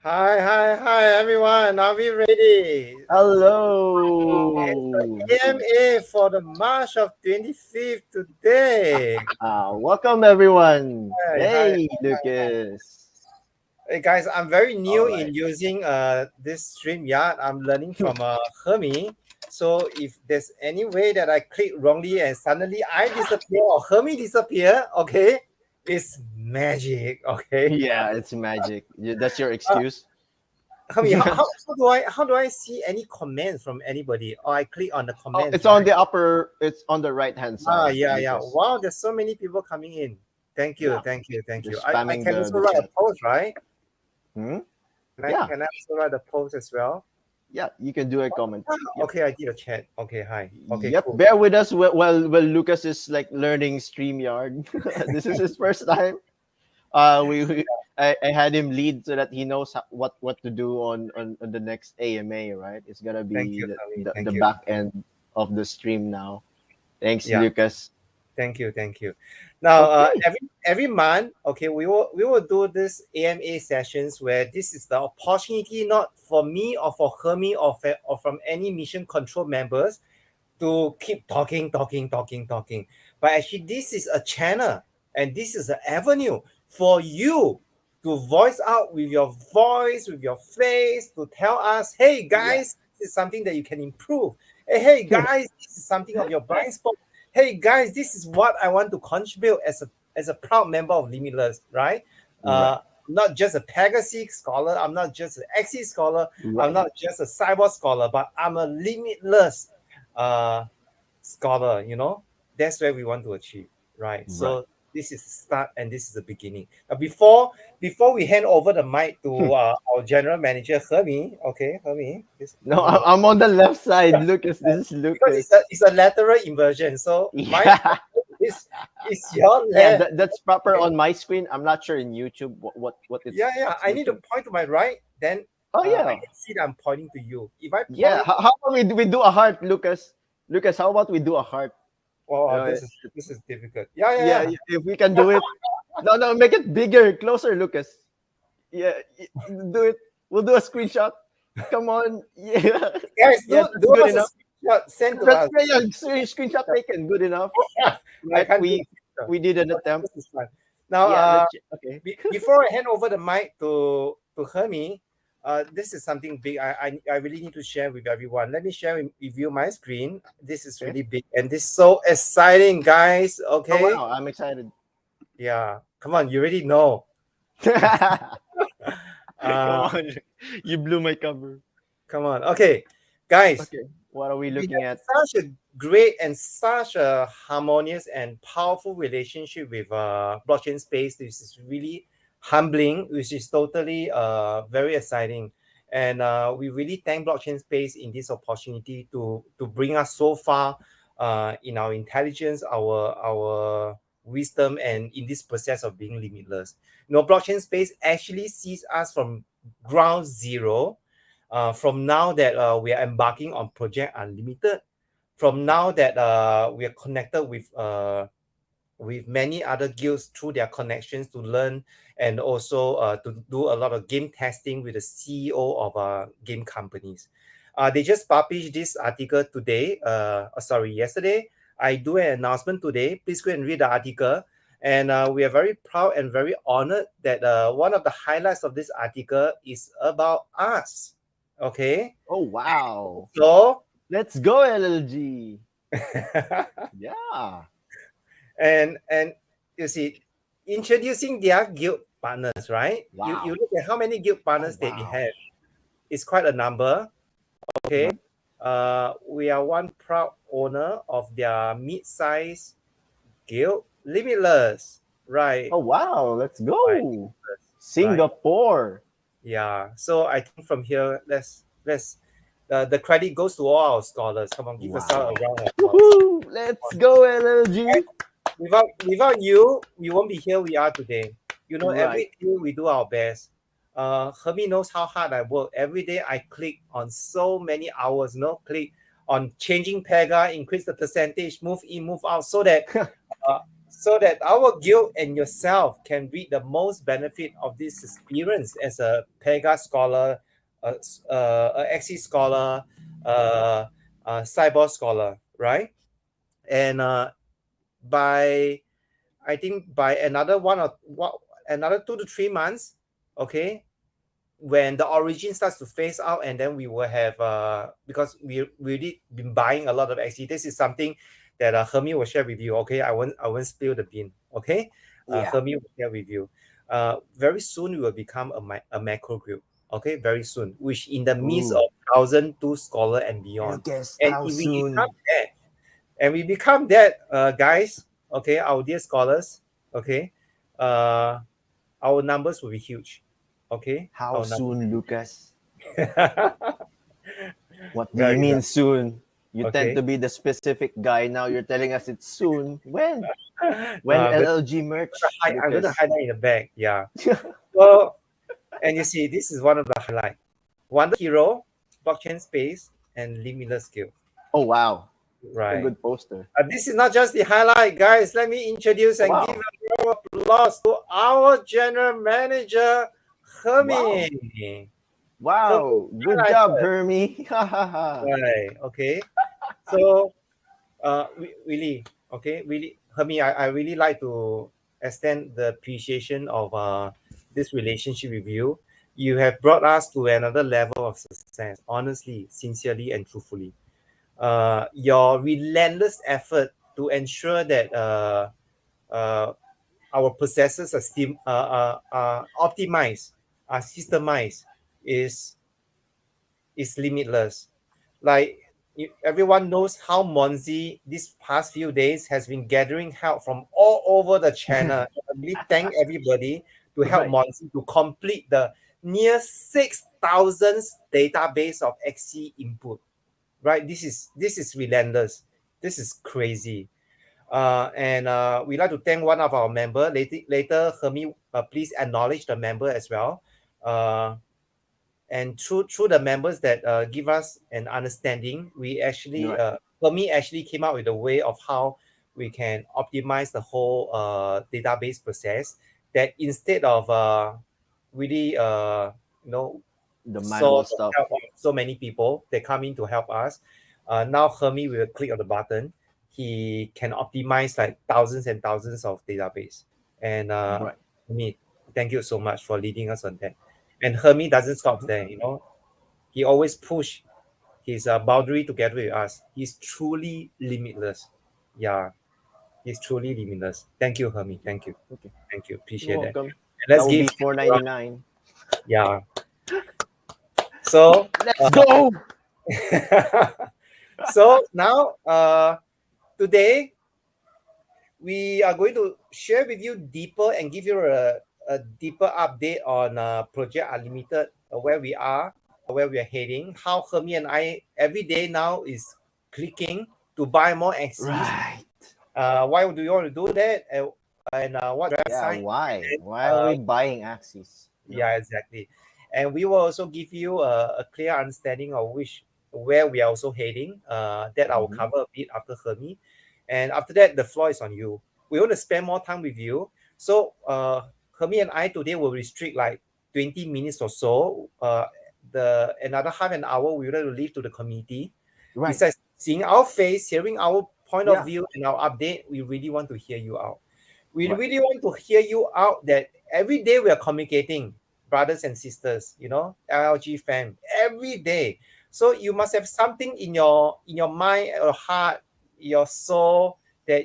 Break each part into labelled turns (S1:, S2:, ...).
S1: Hi, everyone. Are we ready?
S2: Hello.
S1: It's AMA for the March of 25th today.
S2: Welcome everyone.
S1: Hi.
S2: Hey, Lucas.
S1: Hey guys, I'm very new
S2: All
S1: in
S2: right.
S1: using this StreamYard. I'm learning from Hermie. So if there's any way that I click wrongly and suddenly I disappear or Hermie disappear, okay, it's magic. Okay.
S2: Yeah, it's magic. That's your
S1: Uh,
S2: excuse.
S1: Hermie, how do I see any comments from anybody? Or I click on the comments,
S2: It's on
S1: right?
S2: the upper. It's on the right hand side,
S1: Yeah.
S2: Lucas.
S1: Wow, there's so many people coming in. Thank you,
S2: Yeah.
S1: thank you, thank you.
S2: Just
S1: I
S2: spamming
S1: can also
S2: the
S1: write a
S2: chat.
S1: post, right?
S2: Hmm?
S1: Can
S2: Yeah.
S1: I also write a post as well?
S2: Yeah, you can do a comment. Yep.
S1: Okay, I did a chat. Okay, hi. Okay,
S2: Yep.
S1: cool.
S2: Bear with us while Lucas is like learning StreamYard. This is his first time. I had him lead so that he knows what to do on the next AMA, right? It's gonna
S1: Thank
S2: be
S1: you, Tommy.
S2: the
S1: Thank you.
S2: back end of the stream now. Thanks,
S1: Yeah.
S2: Lucas.
S1: Thank you, thank you. Now,
S2: Okay.
S1: every month, okay, we will do this AMA sessions where this is the opportunity not for me or for Hermie or from any mission control members to keep talking. But actually, this is a channel and this is an avenue for you to voice out with your voice, with your face, to tell us, hey
S2: Yeah.
S1: guys, this is something that you can improve. Hey guys, this is something of your blind spot. Hey guys, this is what I want to contribute as a proud member of Limitless, right?
S2: Right.
S1: Not just a Pegasus scholar, I'm not just an Axis scholar, I'm
S2: Right.
S1: not just a cyber scholar, but I'm a limitless scholar. That's where we want to achieve, right?
S2: Right.
S1: So this is the start and this is the beginning. Before we hand over the mic to our general manager Hermie, okay, Hermie,
S2: No, I'm on the left side, Lucas. This is
S1: because
S2: Lucas.
S1: it's a lateral inversion. So my
S2: Yeah.
S1: is your
S2: Yeah,
S1: left.
S2: that's proper
S1: Okay.
S2: on my screen. I'm not sure in YouTube what
S1: Yeah.
S2: it's
S1: I need to
S2: looking.
S1: point to my right. Then
S2: Oh
S1: I
S2: yeah.
S1: can see that I'm pointing to you. If I
S2: Yeah.
S1: point,
S2: How about we do a heart, Lucas? Lucas, how about we do a heart? You
S1: oh,
S2: know,
S1: this is difficult. Yeah, yeah,
S2: yeah,
S1: yeah.
S2: if we can do it. No, no, make it bigger, closer, Lucas. Yeah, do it. We'll do a screenshot. Come on. Yeah.
S1: Guys,
S2: Yeah,
S1: do
S2: that's good
S1: us a
S2: enough.
S1: screenshot. Send to
S2: That's
S1: us.
S2: yeah, yeah. Screenshot taken. Good enough.
S1: I
S2: Right?
S1: can't do
S2: We
S1: it.
S2: we did an
S1: Okay,
S2: attempt.
S1: this is fun. Now,
S2: Yeah, let's okay.
S1: before I hand over the mic to Hermie, this is something big. I really need to share with everyone. Let me share with you my screen. This is
S2: Okay.
S1: really big and this is so exciting, guys.
S2: Oh
S1: Okay,
S2: wow, I'm excited.
S1: yeah. Come on, you already know.
S2: Come
S1: Uh,
S2: on. You blew my cover.
S1: come on. Okay, guys.
S2: Okay. What are we
S1: We
S2: looking
S1: have
S2: at?
S1: such a great and such a harmonious and powerful relationship with blockchain space. This is really humbling, which is totally very exciting. And we really thank blockchain space in this opportunity to bring us so far in our intelligence, our wisdom, and in this process of being limitless. Blockchain space actually sees us from ground zero, from now that we are embarking on Project Unlimited, from now that we are connected with many other guilds through their connections to learn and also to do a lot of game testing with the CEO of game companies. They just published this article today, yesterday. I do an announcement today. Please go and read the article. And we are very proud and very honored that one of the highlights of this article is about us. Okay,
S2: Oh wow.
S1: so
S2: Let's go, LLG. Yeah.
S1: and you see, introducing their guild partners, right? You
S2: Wow.
S1: look at how many guild
S2: Oh
S1: partners they
S2: wow.
S1: have. It's quite a number. Okay,
S2: Right.
S1: we are one proud owner of their mid-size guild, Limitless, right?
S2: Oh wow. Let's
S1: Right,
S2: go.
S1: right.
S2: Singapore.
S1: Yeah. So I think from here, let's the credit goes to all our scholars. Come on, give us a
S2: Wow.
S1: round of applause.
S2: Woohoo. Let's go, LLG.
S1: Without you, we won't be here we are today.
S2: Right.
S1: Every day we do our best. Hermie knows how hard I work. Every day I click on so many hours, click on changing pega, increase the percentage, move in, move out, so that our guild and yourself can reap the most benefit of this experience as a pega scholar, a Axis scholar, a cyber scholar, right? And by I think by another 2 to 3 months, okay, when the origin starts to phase out, and then we will have because we really been buying a lot of XC. This is something that Hermie will share with you. Okay, I won't spill the bean. Okay,
S2: Yeah.
S1: Hermie will share with you. Very soon we will become a macro group. Okay, very soon, which in the midst of
S2: Ooh.
S1: 1,002 scholar and beyond.
S2: Lucas,
S1: And
S2: how
S1: if we become
S2: soon?
S1: that, guys, okay, our dear scholars, okay, our numbers will be huge. Okay.
S2: How
S1: Our numbers.
S2: soon, Lucas? What do
S1: Well,
S2: you mean soon? You tend
S1: okay.
S2: to be the specific guy. Now you're telling us it's soon. When?
S1: No,
S2: When LLG merch,
S1: I'm going to
S2: Lucas?
S1: hide that in the back. Yeah. So, and you see, this is one of the highlight. Wonder Hero, Blockchain Space, and Limitless Guild.
S2: Oh wow, a
S1: Right.
S2: good poster.
S1: This is not just the highlight, guys. Let me introduce
S2: Oh,
S1: and give
S2: wow,
S1: a round of applause to our general manager,
S2: wow,
S1: Hermie. Hermie
S2: wow. Good job,
S1: highlighted.
S2: Hermie. Ha ha ha.
S1: Right. Okay. So, really, okay, really, Hermie, I really like to extend the appreciation of this relationship with you. You have brought us to another level of success, honestly, sincerely, and truthfully. Your relentless effort to ensure that uh, our processes are still optimized, are systemized, is is limitless. Like everyone knows how Monzi these past few days has been gathering help from all over the channel. I really thank everybody to help
S2: Right.
S1: Monzi to complete the near 6,000 database of XC input. Right? This is relentless. This is crazy. And we like to thank one of our member. Later, Hermie, please acknowledge the member as well. And through the members that give us an understanding, we actually
S2: Right.
S1: Hermie actually came up with a way of how we can optimize the whole database process. That instead of really you know
S2: The
S1: so
S2: manual
S1: the
S2: stuff.
S1: help of so many people they come in to help us. Now Hermie will click on the button. He can optimize like thousands and thousands of database. And
S2: Right.
S1: Hermie, thank you so much for leading us on that. And Hermie doesn't stop there. He always push his boundary together with us. He's truly limitless. Yeah, he's truly limitless. Thank you, Hermie.
S2: Okay.
S1: Thank you.
S2: You're
S1: Appreciate that.
S2: welcome.
S1: And
S2: That
S1: let's
S2: will
S1: give
S2: be
S1: him a round.
S2: 4.99.
S1: Yeah. So
S2: Let's go.
S1: so now today we are going to share with you deeper and give you a deeper update on Project Unlimited, where we are, where we are heading, how Hermie and I every day now is clicking to buy more axes.
S2: Right.
S1: Why do you want to do that? And what
S2: Yeah.
S1: website?
S2: Why?
S1: And,
S2: Why are we buying Axis?
S1: yeah, exactly. And we will also give you a clear understanding of where we are also heading. That I will
S2: Mm-hmm.
S1: cover a bit after Hermie. And after that, the floor is on you. We want to spend more time with you. So Hermie and I today will restrict like 20 minutes or so. The another half an hour we want to leave to the community.
S2: Right.
S1: Besides seeing our face, hearing our point of
S2: Yeah.
S1: view and our update, we really want to hear you out. We
S2: Right.
S1: really want to hear you out that every day we are communicating, brothers and sisters, LLG fam, every day. So you must have something in your mind or heart, your soul that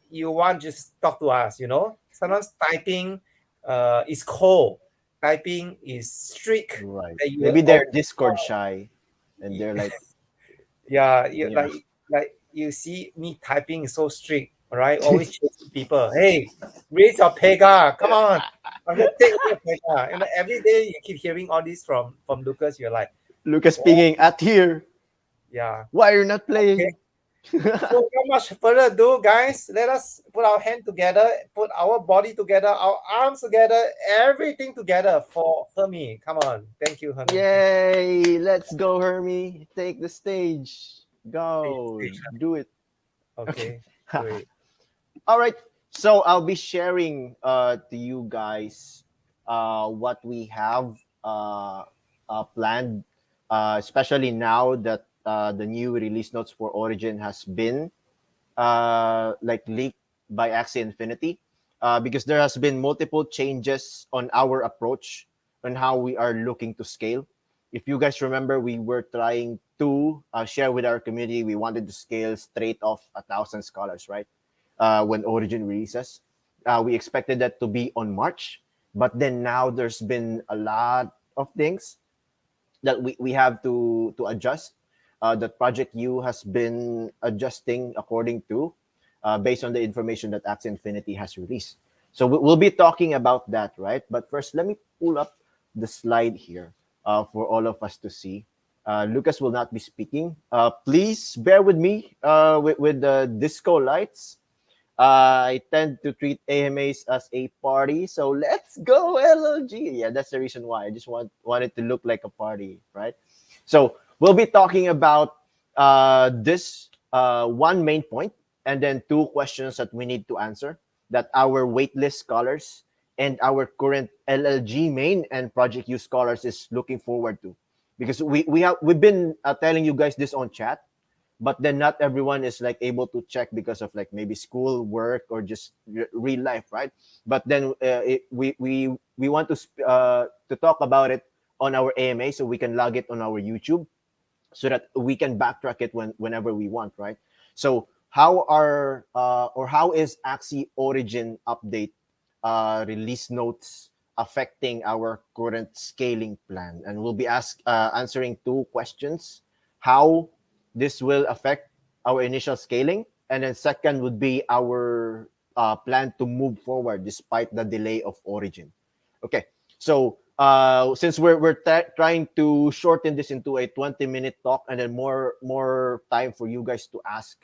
S1: you want to just talk to us. Sometimes typing is cold, typing is strict.
S2: Right.
S1: That you
S2: Maybe they're
S1: always,
S2: Discord shy, and they're like,
S1: yeah,
S2: yeah.
S1: like you see me typing is so strict, all right? Always chasing people. Hey, raise your pega. Come on. I'm gonna take away your pega. Every day you keep hearing all this from Lucas. You're like,
S2: Lucas
S1: oh,
S2: pinging at here.
S1: yeah.
S2: Why you're not
S1: Okay.
S2: playing?
S1: So not much further ado, guys. Let us put our hand together, put our body together, our arms together, everything together for Hermie. Come on. Thank you, Hermie.
S2: Yay! Let's go, Hermie. Take the stage.
S1: Take
S2: Go.
S1: the stage.
S2: Do it. Okay.
S1: Okay, great.
S2: All right. So I'll be sharing to you guys what we have planned, especially now that the new release notes for Origin has been like leaked by Axie Infinity, because there has been multiple changes on our approach on how we are looking to scale. If you guys remember, we were trying to share with our community. We wanted to scale straight off 1,000 scholars, right? When Origin releases, we expected that to be on March, but then now there's been a lot of things that we have to adjust, that Project U has been adjusting according to, based on the information that Axie Infinity has released. So we'll be talking about that, right? But first, let me pull up the slide here for all of us to see. Lucas will not be speaking. Please bear with me with the disco lights. I tend to treat AMAs as a party, so let's go LLG. Yeah, that's the reason why I just want it to look like a party, right? So we'll be talking about this one main point, and then two questions that we need to answer that our waitlist scholars and our current LLG main and project use scholars is looking forward to, because we've been telling you guys this on chat, but then not everyone is like able to check because of like maybe school, work, or just real life, right? But then we want to talk about it on our AMA, so we can log it on our YouTube, so that we can backtrack it whenever we want, right? So how is Axie Origin update release notes affecting our current scaling plan? And we'll be answering two questions: how this will affect our initial scaling, and then second would be our plan to move forward despite the delay of Origin. Okay, so since we're trying to shorten this into a 20-minute talk, and then more time for you guys to ask,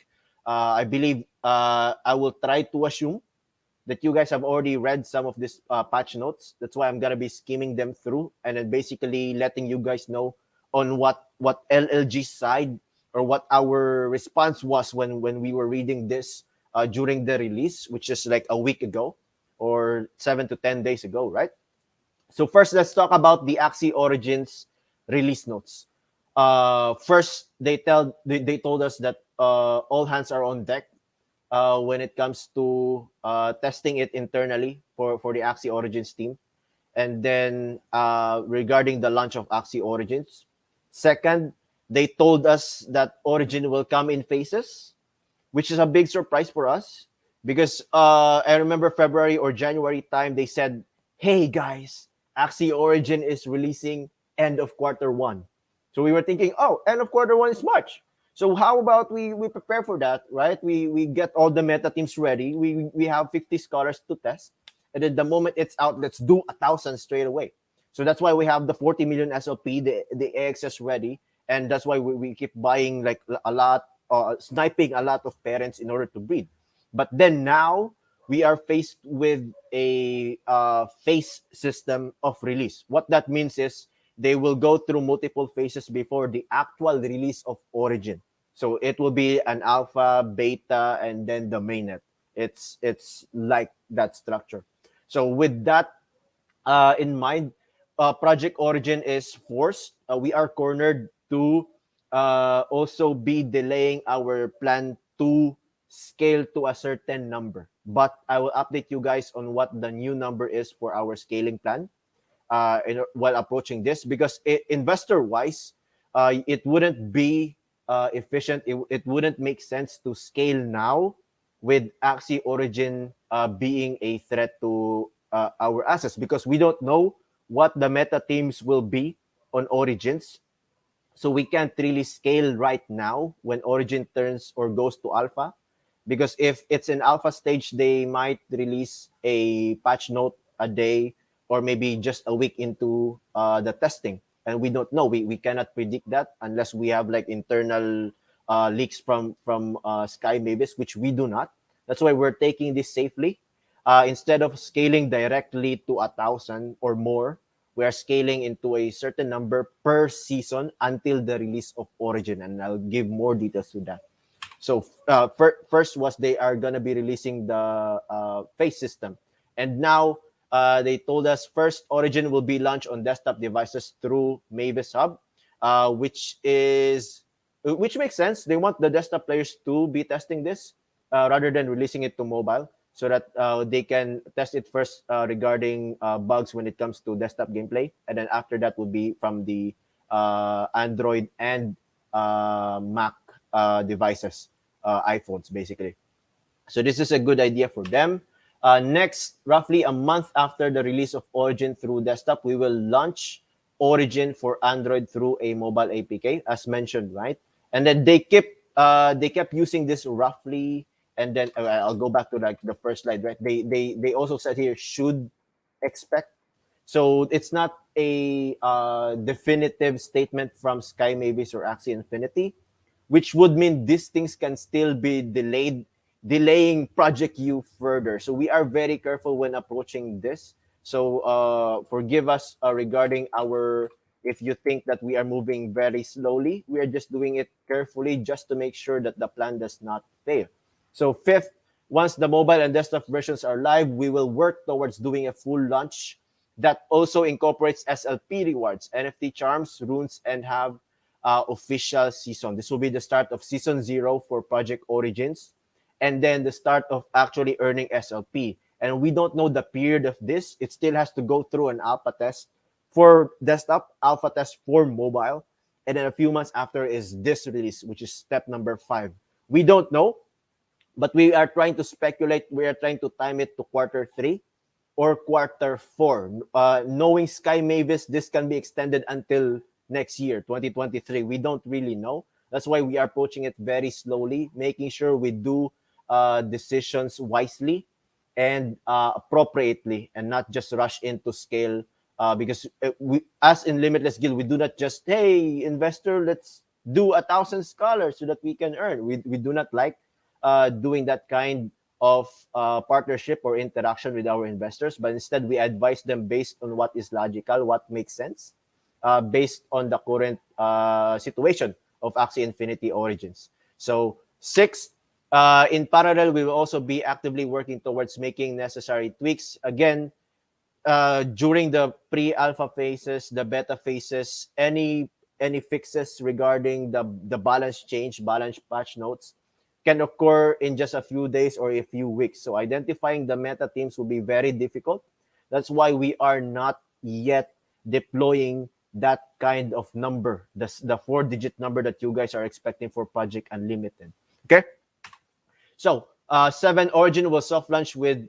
S2: I believe I will try to assume that you guys have already read some of this patch notes. That's why I'm gonna be skimming them through, and then basically letting you guys know on what LLG side, or what our response was when we were reading this during the release, which is like a week ago or 7 to 10 days ago, right? So first, let's talk about the Axie Origins release notes. First, they told us that all hands are on deck when it comes to testing it internally for the Axie Origins team. And then regarding the launch of Axie Origins. Second, they told us that Origin will come in phases, which is a big surprise for us, because I remember February or January time, they said, hey guys, Axie Origin is releasing end of quarter one. So we were thinking, oh, end of quarter one is March. So how about we prepare for that, right? We get all the meta teams ready. We have 50 scholars to test. And then the moment it's out, let's do 1,000 straight away. So that's why we have the 40 million SLP, the AXS ready. And that's why we keep buying like a lot, sniping a lot of parents in order to breed. But then now we are faced with a phase system of release. What that means is they will go through multiple phases before the actual release of Origin. So it will be an alpha, beta, and then the mainnet. It's like that structure. So with that in mind, Project Origin is forced. We are cornered to also be delaying our plan to scale to a certain number. But I will update you guys on what the new number is for our scaling plan while approaching this, because investor-wise, it wouldn't be efficient. It wouldn't make sense to scale now with Axie Origin being a threat to our assets, because we don't know what the meta teams will be on Origins. So we can't really scale right now when Origin turns or goes to alpha, because if it's in alpha stage, they might release a patch note a day or maybe just a week into the testing. And we don't know. We cannot predict that unless we have like internal leaks from Sky Mavis, which we do not. That's why we're taking this safely. Instead of scaling directly to 1,000 or more, we are scaling into a certain number per season until the release of Origin. And I'll give more details to that. So first was they are going to be releasing the phase system. And now they told us first Origin will be launched on desktop devices through Mavis Hub, which makes sense. They want the desktop players to be testing this rather than releasing it to mobile, so that they can test it first regarding bugs when it comes to desktop gameplay. And then after that will be from the Android and Mac devices, iPhones, basically. So this is a good idea for them. Next, roughly a month after the release of Origin through desktop, we will launch Origin for Android through a mobile APK, as mentioned, right? And then they kept using this roughly And then I'll go back to like the first slide, right? They also said here should expect. So it's not a definitive statement from Sky Mavis or Axie Infinity, which would mean these things can still be delayed, delaying Project U further. So we are very careful when approaching this. So forgive us regarding our, if you think that we are moving very slowly, we are just doing it carefully just to make sure that the plan does not fail. So fifth, once the mobile and desktop versions are live, we will work towards doing a full launch that also incorporates SLP rewards, NFT charms, runes, and have official season. This will be the start of season 0 for Project Origins, and then the start of actually earning SLP. And we don't know the period of this. It still has to go through an alpha test for desktop, alpha test for mobile, and then a few months after is this release, which is step number 5. We don't know, but we are trying to speculate. We are trying to time it to quarter 3 or quarter 4. Knowing Sky Mavis, this can be extended until next year, 2023. We don't really know. That's why we are approaching it very slowly, making sure we do decisions wisely and appropriately, and not just rush into scale. Because we, as in Limitless Guild, we do not just, hey, investor, let's do 1,000 scholars so that we can earn. We do not like doing that kind of partnership or interaction with our investors, but instead we advise them based on what is logical, what makes sense, based on the current situation of Axie Infinity Origins. So sixth, in parallel, we will also be actively working towards making necessary tweaks. Again, during the pre-alpha phases, the beta phases, any fixes regarding the balance change, balance patch notes can occur in just a few days or a few weeks. So identifying the meta teams will be very difficult. That's why we are not yet deploying that kind of number, the 4-digit number that you guys are expecting for Project Unlimited. Okay? So, 7 Origin will soft launch with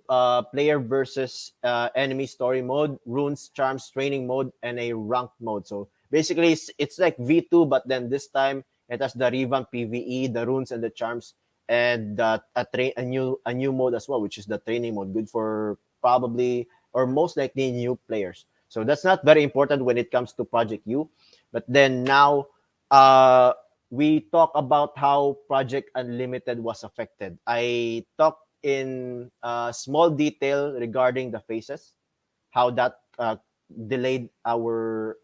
S2: player versus enemy story mode, runes, charms, training mode, and a ranked mode. So basically, it's like V2, but then this time it has the revamped PVE, the runes, and the charms, and a new mode as well, which is the training mode, good for probably or most likely new players. So that's not very important when it comes to Project U. But then now, we talk about how Project Unlimited was affected. I talked in small detail regarding the phases, how that delayed our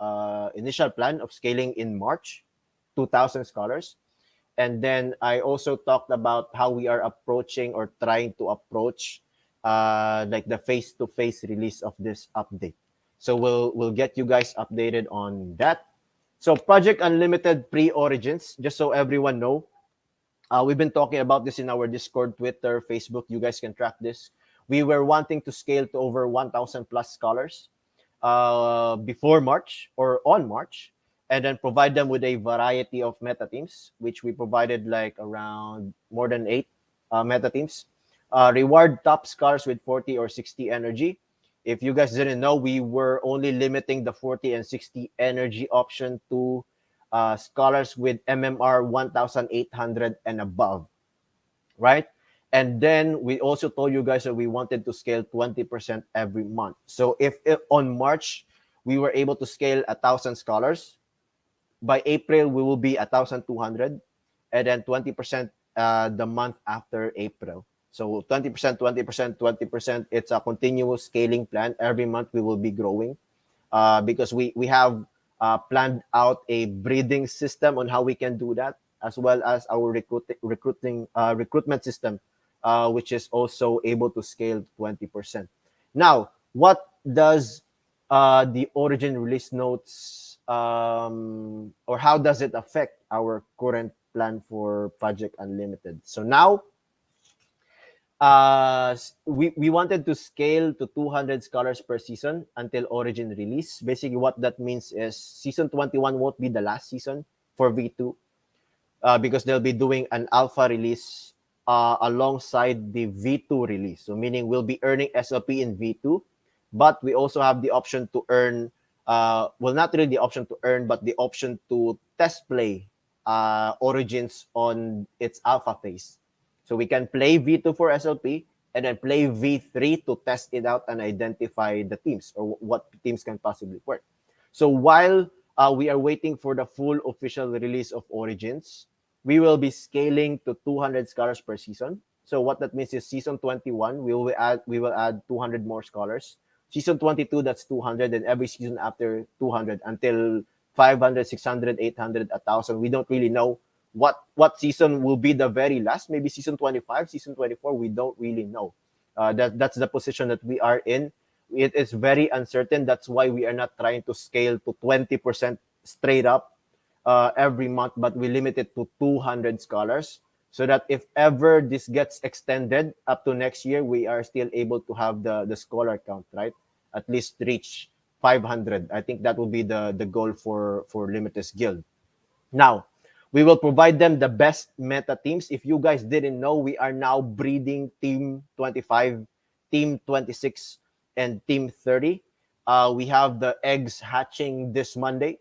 S2: initial plan of scaling in March, 2,000 scholars. And then I also talked about how we are approaching or trying to approach like the face-to-face release of this update. So we'll get you guys updated on that. So Project Unlimited pre-origins, just so everyone know, we've been talking about this in our Discord, Twitter, Facebook. You guys can track this. We were wanting to scale to over 1,000 plus scholars before March or on March, and then provide them with a variety of meta teams, which we provided like around more than 8 meta teams. Reward top scholars with 40 or 60 energy. If you guys didn't know, we were only limiting the 40 and 60 energy option to scholars with MMR 1,800 and above, right? And then we also told you guys that we wanted to scale 20% every month. So if on March we were able to scale 1,000 scholars, by April we will be 1,200, and then 20% the month after April. So 20%, 20%, 20%. It's a continuous scaling plan. Every month we will be growing because we have planned out a breeding system on how we can do that, as well as our recruitment system, which is also able to scale 20%. Now, what does the Origin release notes or how does it affect our current plan for Project Unlimited? So now, we wanted to scale to 200 scholars per season until Origin release. Basically, what that means is season 21 won't be the last season for V2 because they'll be doing an alpha release alongside the V2 release. So meaning we'll be earning SLP in V2, but we also have the option to earn, well, not really the option to earn, but the option to test play Origins on its alpha phase. So we can play V2 for SLP and then play V3 to test it out and identify the teams or what teams can possibly work. So while we are waiting for the full official release of Origins, we will be scaling to 200 scholars per season. So what that means is season 21, we will add 200 more scholars. Season 22, that's 200, and every season after 200 until 500, 600, 800, 1,000. We don't really know what season will be the very last. Maybe season 25, season 24. We don't really know. That's the position that we are in. It is very uncertain. That's why we are not trying to scale to 20% straight up every month, but we limit it to 200 scholars so that if ever this gets extended up to next year, we are still able to have the scholar count, right? At least reach 500. I think that will be the goal for Limitless Guild. Now, we will provide them the best meta teams. If you guys didn't know, we are now breeding Team 25, Team 26, and Team 30. We have the eggs hatching this Monday.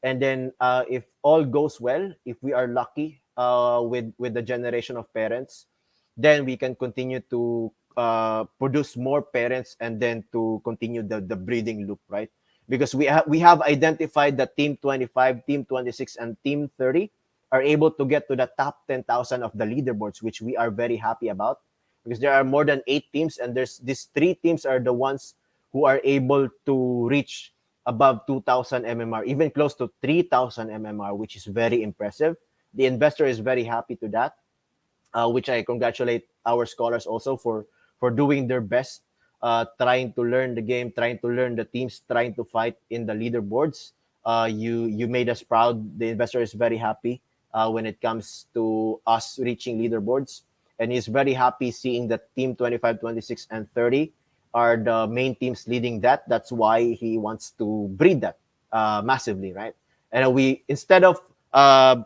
S2: And then if all goes well, if we are lucky with the generation of parents, then we can continue to produce more parents and then to continue the breeding loop, right? Because we have identified that Team 25, Team 26, and Team 30 are able to get to the top 10,000 of the leaderboards, which we are very happy about because there are more than 8 teams, and there's these 3 teams are the ones who are able to reach above 2,000 MMR, even close to 3,000 MMR, which is very impressive. The investor is very happy to that, which I congratulate our scholars also for doing their best, trying to learn the game, trying to learn the teams, trying to fight in the leaderboards. You made us proud. The investor is very happy when it comes to us reaching leaderboards, and he's very happy seeing that Team 25, 26, and 30 are the main teams leading that. That's why he wants to breed that massively, right? And we, instead of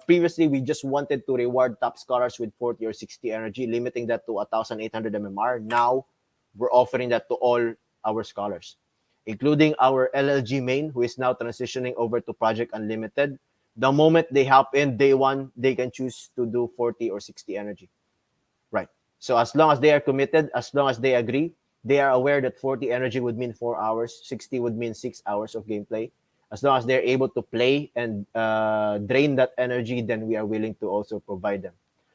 S2: previously, we just wanted to reward top scholars with 40 or 60 energy, limiting that to 1,800 MMR. Now we're offering that to all our scholars, including our LLG main, who is now transitioning over to Project Unlimited. The moment they hop in day one, they can choose to do 40 or 60 energy, right? So as long as they are committed, as long as they agree, they are aware that 40 energy would mean 4 hours, 60 would mean 6 hours of gameplay. As long as they're able to play and drain that energy, then we are willing to also provide them.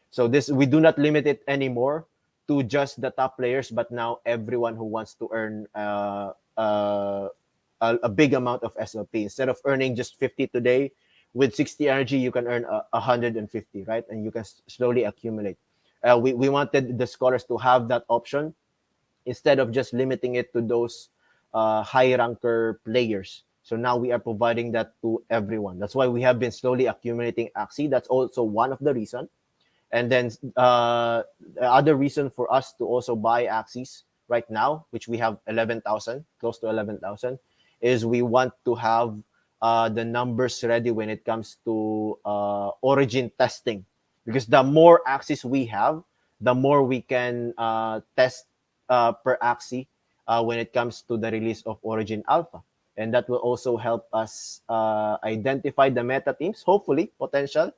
S2: So this, we do not limit it anymore to just the top players, but now everyone who wants to earn a big amount of SLP. Instead of earning just 50 today, with 60 energy, you can earn 150, right? And you can slowly accumulate. We wanted the scholars to have that option instead of just limiting it to those high ranker players. So now we are providing that to everyone. That's why we have been slowly accumulating Axie. That's also one of the reasons. And then the other reason for us to also buy Axies right now, which we have 11,000, close to 11,000, is we want to have the numbers ready when it comes to origin testing. Because the more Axies we have, the more we can test per Axie when it comes to the release of Origin Alpha. And that will also help us identify the meta teams, hopefully, potential.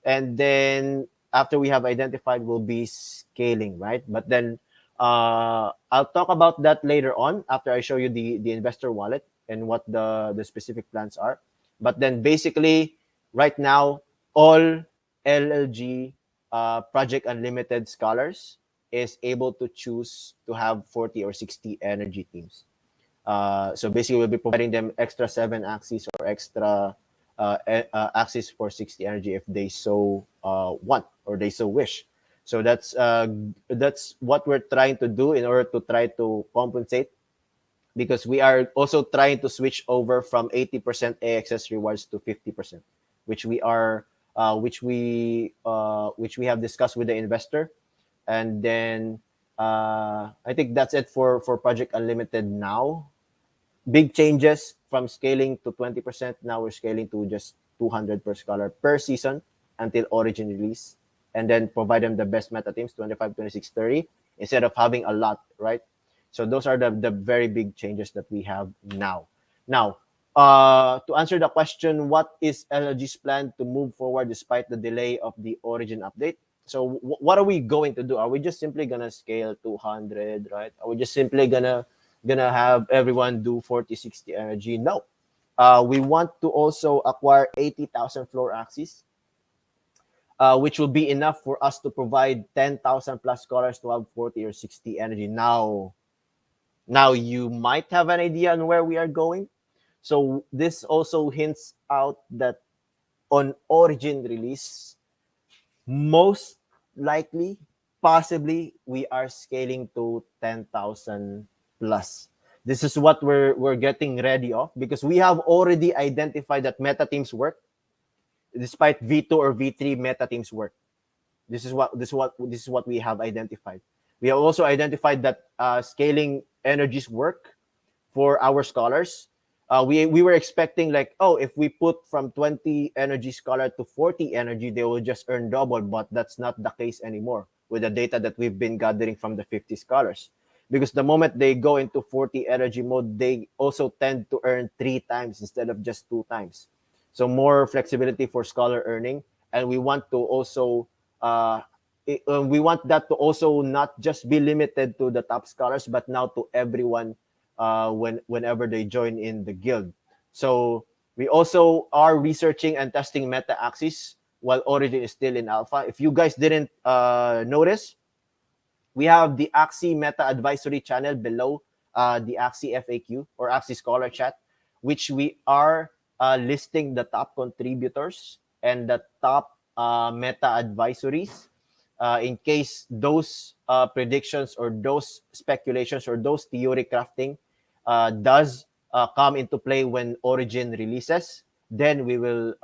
S2: And then after we have identified, we'll be scaling, right? But then I'll talk about that later on after I show you the investor wallet and what the specific plans are. But then basically, right now, all LLG Project Unlimited scholars is able to choose to have 40 or 60 energy teams. So basically, we'll be providing them extra 7 axes or extra axes for 60 energy if they so want or they so wish. So that's what we're trying to do in order to try to compensate, because we are also trying to switch over from 80% AXS rewards to 50%, which we have discussed with the investor. And then I think that's it for Project Unlimited now. Big changes from scaling to 20%. Now we're scaling to just 200 per scholar per season until Origin release, and then provide them the best meta teams, 25, 26, 30, instead of having a lot, right? So those are the very big changes that we have now. Now, to answer the question, what is LLG's plan to move forward despite the delay of the Origin update? So what are we going to do? Are we just simply gonna scale 200, right? Are we just simply gonna have everyone do 40-60 energy? No. We want to also acquire 80,000 floor axis, which will be enough for us to provide 10,000 plus scholars to have 40 or 60 energy. Now you might have an idea on where we are going. So this also hints out that on Origin release, most likely, possibly, we are scaling to 10,000 plus. This is what we're getting ready of, because we have already identified that meta teams work, despite V2 or V3 meta teams work. This is what we have identified. We have also identified that scaling energies work for our scholars. We were expecting, like, oh, if we put from 20 energy scholar to 40 energy, they will just earn double, but that's not the case anymore with the data that we've been gathering from the 50 scholars. Because the moment they go into 40 energy mode, they also tend to earn 3 times instead of just 2 times. So more flexibility for scholar earning, and we want to also we want that to also not just be limited to the top scholars, but now to everyone whenever they join in the guild. So we also are researching and testing meta axis while Origin is still in alpha. If you guys didn't notice, we have the Axie Meta Advisory channel below the Axie FAQ or Axie Scholar Chat, which we are listing the top contributors and the top meta advisories in case those predictions or those speculations or those theory crafting does come into play when Origin releases. Then we will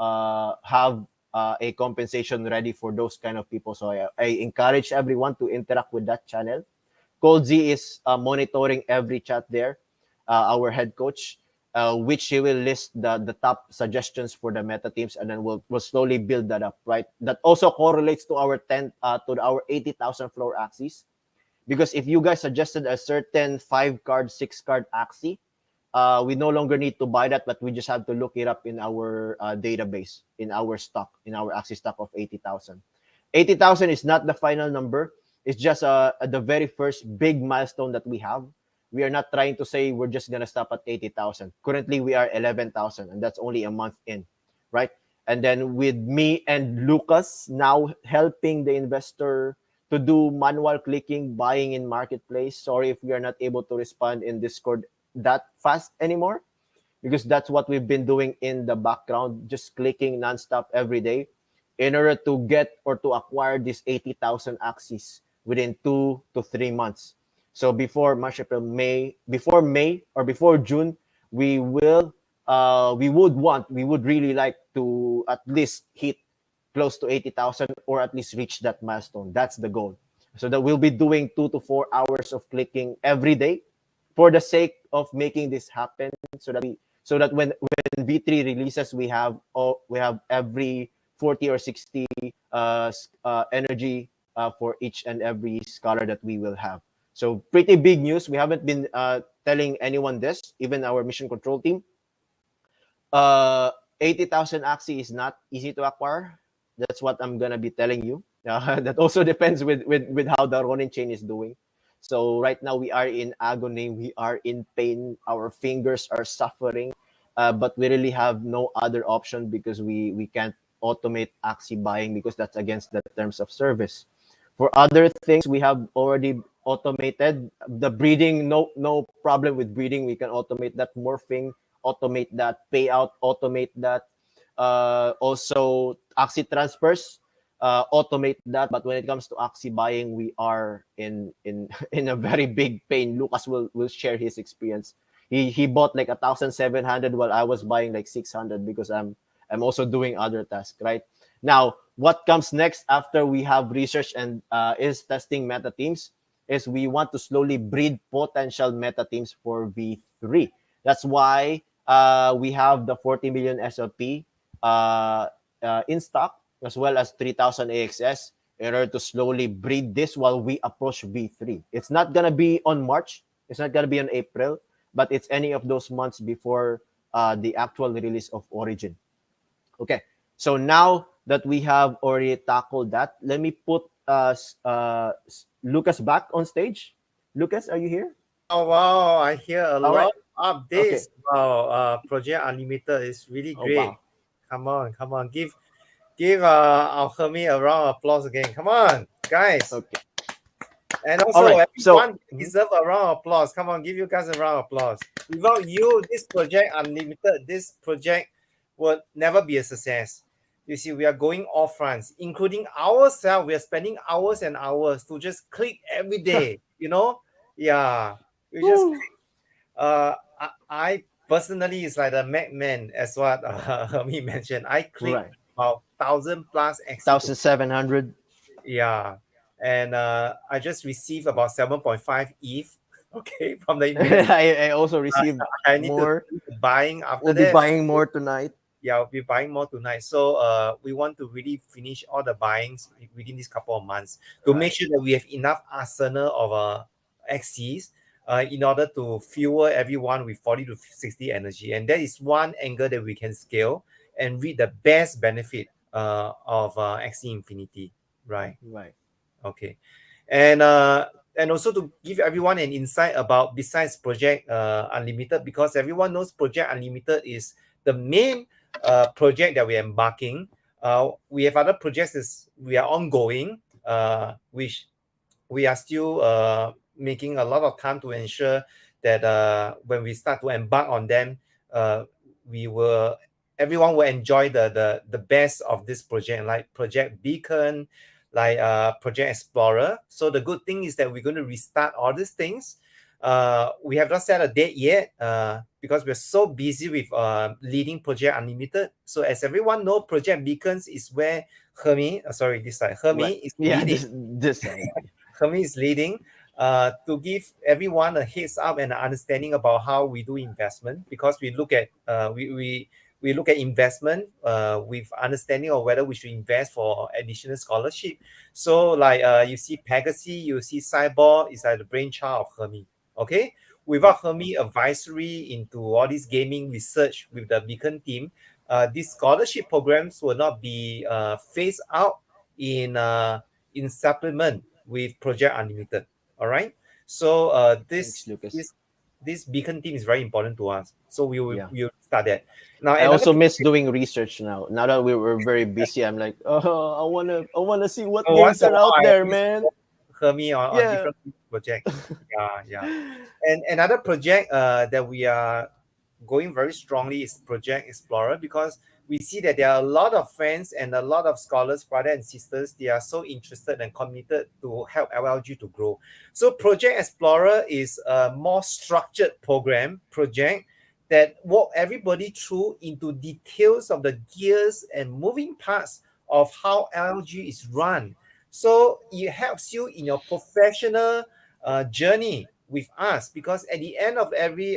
S2: have a compensation ready for those kind of people. So I encourage everyone to interact with that channel. Cold Z is monitoring every chat there, our head coach, which he will list the top suggestions for the meta teams, and then we'll slowly build that up, right? That also correlates to our 80,000 floor axis, because if you guys suggested a certain 5-card, 6-card axis, we no longer need to buy that, but we just have to look it up in our database, in our stock, in our axis stock of 80,000. 80,000 is not the final number. It's just the very first big milestone that we have. We are not trying to say we're just going to stop at 80,000. Currently, we are 11,000, and that's only a month in, right? And then with me and Lucas now helping the investor to do manual clicking, buying in marketplace. Sorry if we are not able to respond in Discord that fast anymore, because that's what we've been doing in the background, just clicking nonstop every day in order to get or to acquire this 80,000 axes within 2 to 3 months. So before March, April, May, before June, we would really like to at least hit close to 80,000 or at least reach that milestone. That's the goal. So that we'll be doing 2 to 4 hours of clicking every day for the sake of making this happen, so that when V3 releases, we have every 40 or 60 energy for each and every scholar that we will have. So pretty big news. We haven't been telling anyone this, even our mission control team. 80,000 Axie is not easy to acquire. That's what I'm gonna be telling you. That also depends with how the Ronin chain is doing. So right now we are in agony, we are in pain, our fingers are suffering, but we really have no other option, because we can't automate Axie buying, because that's against the terms of service. For other things, we have already automated the breeding. No problem with breeding. We can automate that. Morphing, automate that. Payout, automate that. Also, Axie transfers, automate that. But when it comes to Axie buying, we are in a very big pain. Lucas will share his experience. He bought like 1,700 while I was buying like 600, because I'm also doing other tasks, right? Now, what comes next after we have research and is testing meta teams is we want to slowly breed potential meta teams for V3. That's why we have the 40 million SLP in stock, as well as 3,000 AXS, in order to slowly breed this while we approach V3. It's not going to be on March. It's not going to be on April, but it's any of those months before the actual release of Origin. Okay, so now that we have already tackled that. Let me put Lucas back on stage. Lucas, are you here?
S1: Wow, I hear a
S2: All right.
S1: lot of
S2: Okay.
S1: updates. Wow, Project Unlimited is really
S2: Oh
S1: great.
S2: wow.
S1: Come on, give our Hermie a round of applause again. Come on, guys.
S2: Okay.
S1: And
S2: All
S1: also
S2: right. So
S1: everyone deserve a round of applause. Come on, give you guys a round of applause. Without you, this Project Unlimited, this project would never be a success. You see, we are going off fronts, including ourselves. We are spending hours and hours to just click every day. You know, yeah, we just
S2: woo,
S1: I personally is like a madman, as what Hermie mentioned. I click
S2: right.
S1: about 1,000+ XC to
S2: 1,700.
S1: yeah, and I just received about 7.5 ETH. Okay, from the investment.
S2: I also received
S1: I need to
S2: more.
S1: do the buying after
S2: We'll be
S1: that.
S2: buying more tonight.
S1: Yeah, I'll be buying more tonight. So we want to really finish all the buyings within this couple of months to make
S2: Right.
S1: sure that we have enough arsenal of XCs in order to fuel everyone with 40 to 60 energy. And that is one angle that we can scale and reap the best benefit of XC Infinity. Right.
S2: Right.
S1: Okay. And also to give everyone an insight about besides Project Unlimited, because everyone knows Project Unlimited is the main project that we're embarking. We have other projects we are ongoing, which we are still making a lot of time to ensure that when we start to embark on them, uh, we will everyone will enjoy the best of this project, like Project Beacon, like Project Explorer. So the good thing is that we're going to restart all these things. We have not set a date yet because we're so busy with leading Project Unlimited. So as everyone know, Project Beacons is where
S2: Right.
S1: Hermie is
S2: Yeah.
S1: leading.
S2: This side.
S1: Hermie is leading to give everyone a heads up and an understanding about how we do investment, because we look at we look at investment with understanding of whether we should invest for additional scholarship. So like you see Pegasus, you see Cyborg is like the brainchild of Hermie. Okay,
S2: Right.
S1: without Hermie advisory into all this gaming research with the Beacon team, these scholarship programs will not be phased out in supplement with Project Unlimited. All right. So
S2: Thanks, Lucas.
S1: this Beacon team is very important to us. So
S2: Yeah.
S1: we will start that. Now
S2: I
S1: another
S2: also miss
S1: project,
S2: doing research now. Now that we're very busy, I'm like, oh, I wanna see what
S1: once
S2: games
S1: a
S2: are out
S1: while I
S2: there,
S1: always
S2: man.
S1: Hermie on
S2: Yeah.
S1: different project. Yeah, yeah. And another project that we are going very strongly is Project Explorer, because we see that there are a lot of friends and a lot of scholars, brothers and sisters, they are so interested and committed to help LLG to grow. So Project Explorer is a more structured program project that walk everybody through into details of the gears and moving parts of how LLG is run. So it helps you in your professional journey with us, because at the end of every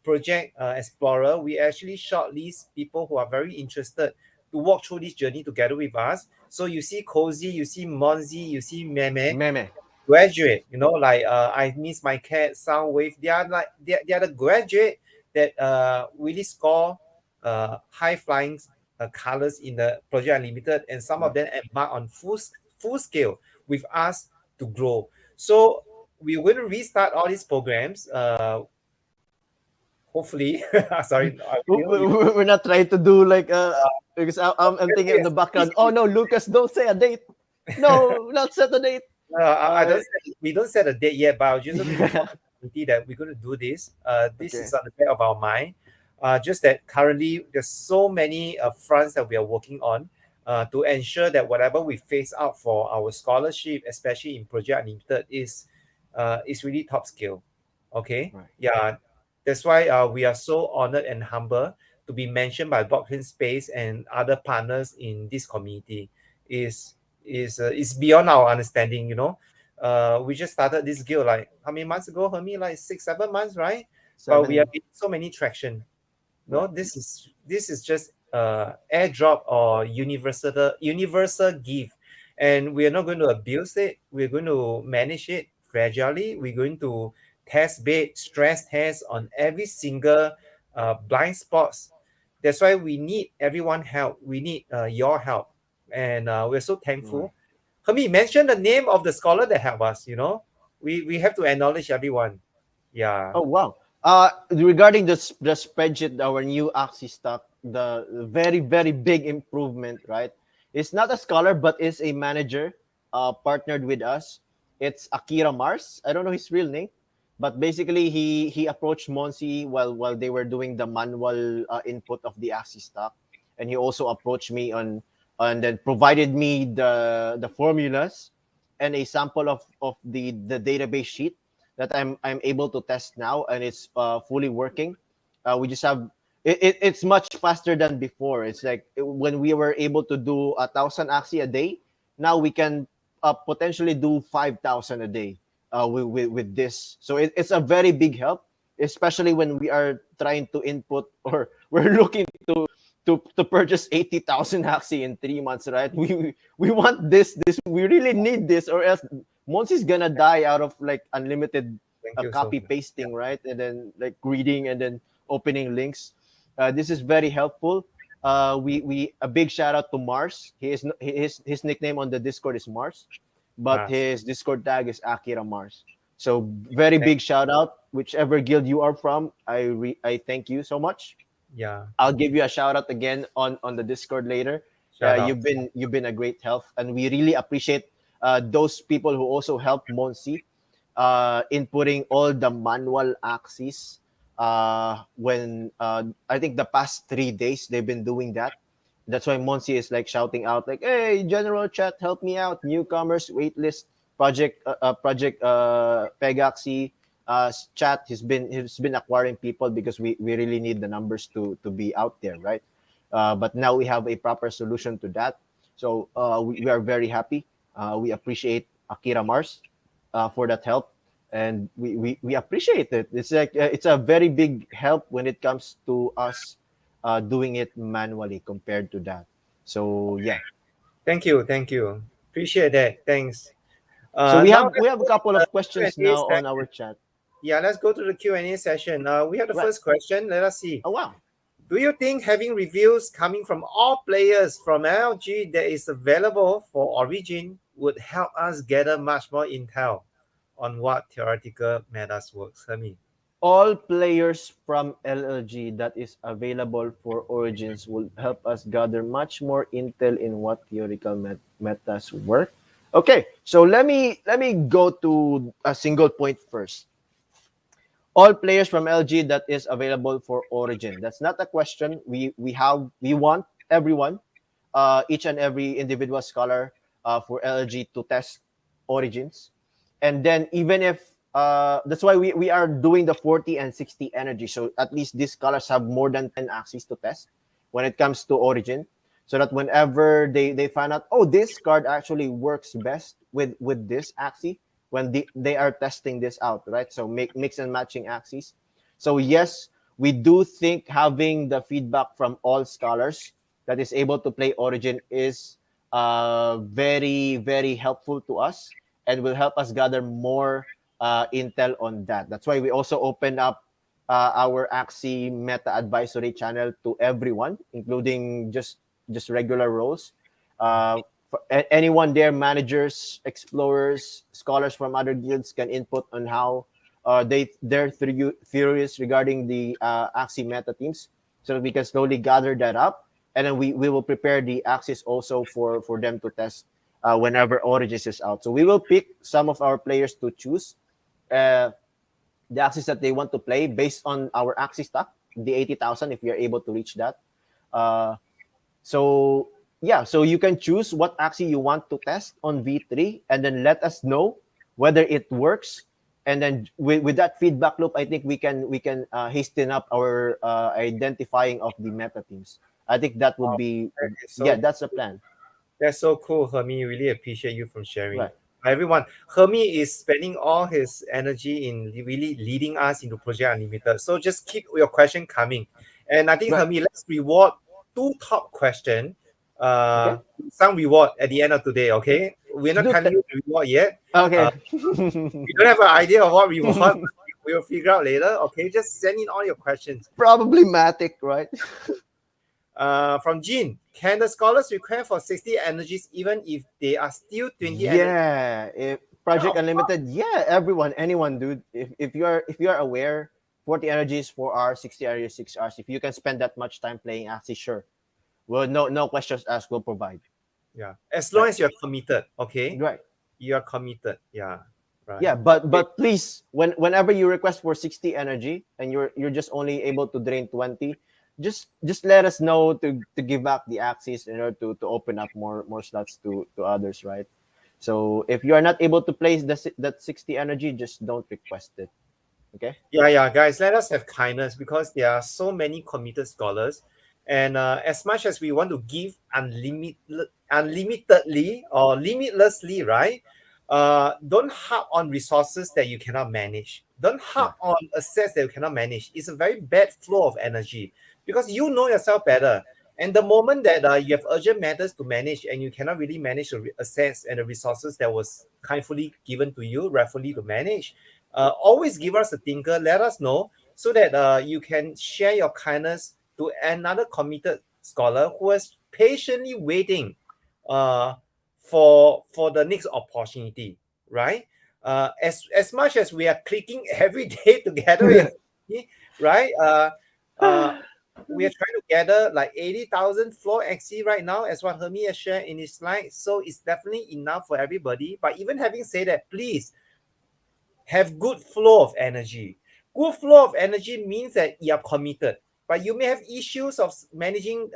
S1: Project Explorer, we actually shortlist people who are very interested to walk through this journey together with us. So you see Cozy, you see Monzi, you see Meme,
S2: Meme.
S1: graduate, like I Miss My Cat, Soundwave. They are the graduate that really score high flying colors in the Project Unlimited, and some of
S2: Right.
S1: them embark on full scale with us to grow. So we're going to restart all these programs. Hopefully, sorry,
S2: We're not trying to do like because I'm thinking in the background. Oh no, Lucas, don't say a date. No, not set a date.
S1: I don't
S2: Uh,
S1: we don't set a date yet, but I just want to inform
S2: yeah.
S1: the community that we're going to do this. This is
S2: Okay.
S1: on the back of our mind. Just that currently there's so many fronts that we are working on to ensure that whatever we face out for our scholarship, especially in Project Unlimited, is really top skill. Okay,
S2: Right.
S1: yeah, that's why we are so honored and humble to be mentioned by Blockchain Space and other partners in this community. Is is beyond our understanding. We just started this guild like how many months ago, Hermie? Like 6 7 months, right? But we have
S2: 7.
S1: so many traction. No,
S2: Right.
S1: this is just airdrop or universal gift, and we are not going to abuse it. We're going to manage it gradually. We're going to test bait, stress test on every single blind spots. That's why we need everyone help. We need your help. and we're so thankful.
S2: Right.
S1: Hermie, mention the name of the scholar that helped us. We have to acknowledge everyone. Yeah.
S2: Oh wow. Regarding the spreadsheet, our new Axie stock, the very big improvement, right? It's not a scholar, but is a manager, partnered with us. It's Akira Mars. I don't know his real name, but basically he approached Monsi while they were doing the manual input of the Axie stock, and he also approached me on and then provided me the formulas and a sample of the database sheet that I'm able to test now, and it's fully working. We just have it's much faster than before. It's like when we were able to do 1,000 axi a day, now we can potentially do 5,000 a day with this. So it's a very big help, especially when we are trying to input or we're looking to purchase 80,000 axi in 3 months, right? We want this. We really need this, or else Monty's gonna die out of like unlimited
S1: Thank you so
S2: copy
S1: much.
S2: pasting, right? And then like reading and then opening links. This is very helpful. We a big shout out to Mars. His nickname on the Discord is Mars, but
S1: Mars.
S2: his Discord tag is Akira Mars. So very
S1: Thank,
S2: big shout out, whichever guild you are from. I thank you so much.
S1: yeah.
S2: I'll give you a shout out again on the Discord later.
S1: Shout out.
S2: You've been a great help, and we really appreciate those people who also helped Monsi inputting all the manual axes. When I think the past 3 days they've been doing that. That's why Monsi is like shouting out like, "Hey, general chat, help me out! Newcomers waitlist project Pegaxi." Chat he's been acquiring people because we really need the numbers to be out there, right? But now we have a proper solution to that, so we are very happy. We appreciate Akira Mars for that help, and we appreciate it. It's like it's a very big help when it comes to us doing it manually compared to that. So yeah.
S1: Thank you. Thank you. Appreciate that. Thanks.
S2: So we
S1: Now
S2: have we
S1: let's
S2: have a
S1: go to
S2: couple
S1: the
S2: of questions
S1: Q&A
S2: now on our
S1: session.
S2: chat.
S1: Yeah, let's go to the Q&A session. We have the
S2: Right.
S1: first question. Let us see.
S2: Oh wow.
S1: Do you think having reviews coming from all players from LLG that is available for Origin would help us gather much more intel on what theoretical metas works? I mean,
S2: All players from LLG that is available for Origins will help us gather much more intel in what theoretical metas work. Okay, so let me go to a single point first. All players from LG that is available for Origin. That's not a question. We want everyone, each and every individual scholar for LG to test Origins, and then even if that's why we are doing the 40 and 60 energy. So at least these scholars have more than 10 axes to test when it comes to Origin, so that whenever they find out, oh, this card actually works best with this axis when they are testing this out, right? So make mix and matching axes. So yes, we do think having the feedback from all scholars that is able to play Origin is very helpful to us and will help us gather more intel on that. That's why we also opened up our Axie Meta Advisory channel to everyone, including just regular roles. Anyone there, managers, explorers, scholars from other guilds can input on how they're theories regarding the Axie meta teams, so that we can slowly gather that up, and then we will prepare the axis also for them to test whenever Origins is out. So we will pick some of our players to choose the axis that they want to play based on our axis stock, the 80,000 if we are able to reach that. Uh, so yeah, so you can choose what axis you want to test on V3 and then let us know whether it works. And then with that feedback loop, I think we can hasten up our identifying of the meta teams. I think that would be
S1: so
S2: that's the plan.
S1: that's so cool, Hermie. Really appreciate you from sharing.
S2: Right.
S1: Everyone, Hermie is spending all his energy in really leading us into Project Unlimited. So just keep your question coming. And I think,
S2: Right.
S1: Hermie, let's reward two top questions.
S2: Okay.
S1: Some reward at the end of today, okay? We're not
S2: Do
S1: telling
S2: te-
S1: you the reward yet.
S2: okay.
S1: We don't have an idea of what reward. But we'll figure out later, okay? Just send in all your questions.
S2: Probably Matic, right?
S1: From Jean, can the scholars request for 60 energies even if they are still 20 energies?
S2: Yeah, if Project Unlimited, yeah, anyone, dude. If you are aware, 40 energies 4 hours, 60 energies 6 hours. If you can spend that much time playing Axie, sure. Well, no questions asked. We'll provide.
S1: Yeah, as long
S2: Right.
S1: as you're committed, okay?
S2: Right.
S1: You are committed. Yeah, right.
S2: Yeah, but please, whenever you request for 60 energy and you're just only able to drain 20, just let us know to give back the axis in order to open up more slots to others, right? So if you are not able to place that 60 energy, just don't request it. Okay?
S1: Yeah, guys, let us have kindness because there are so many committed scholars. And as much as we want to give unlimitedly or limitlessly, right? Don't harp on resources that you cannot manage. Don't
S2: Yeah.
S1: harp on assets that you cannot manage. It's a very bad flow of energy because you know yourself better. And the moment that you have urgent matters to manage and you cannot really manage the assets and the resources that was kindly given to you, rightfully to manage, always give us a thinker, let us know so that you can share your kindness to another committed scholar who is patiently waiting uh, for the next opportunity, right? As much as we are clicking every day together with right? We are trying to gather like 80,000 floor XC right now, as what Hermie has shared in his slide. So it's definitely enough for everybody. But even having said that, please have good flow of energy. Good flow of energy means that you are committed, but you may have issues of managing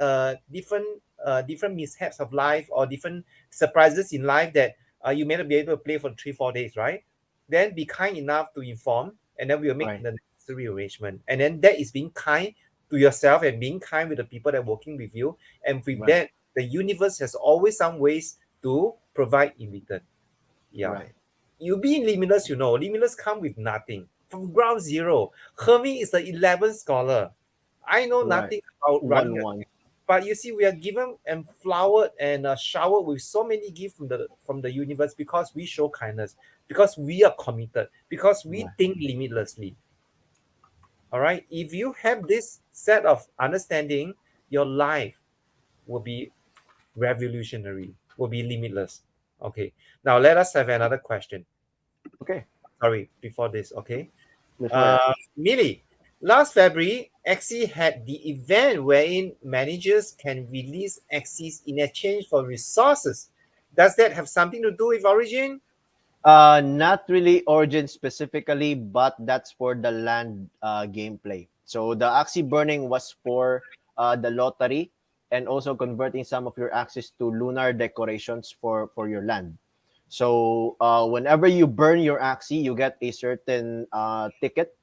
S1: different mishaps of life or different surprises in life that you may not be able to play for 3-4 days, right? Then be kind enough to inform, and then we'll make
S2: Right.
S1: the necessary arrangement. And then that is being kind to yourself and being kind with the people that are working with you. And with
S2: Right.
S1: that, the universe has always some ways to provide in return. Yeah.
S2: Right.
S1: You be Limitless, Limitless come with nothing. From ground zero. Hermie is the 11th scholar. I know
S2: Right.
S1: nothing about running a
S2: 1-1.
S1: but you see, we are given and flowered and showered with so many gifts from the universe because we show kindness, because we are committed, because we
S2: Right.
S1: think limitlessly. All right. If you have this set of understanding, your life will be revolutionary, will be limitless. Okay. Now let us have another question.
S2: Okay.
S1: Sorry, before this, okay.
S2: Before it.
S1: Millie, last February, Axie had the event wherein managers can release Axies in exchange for resources. Does that have something to do with Origin?
S2: Not really Origin specifically, but that's for the land gameplay. So the Axie burning was for the lottery and also converting some of your axes to lunar decorations for your land. So whenever you burn your Axie, you get a certain ticket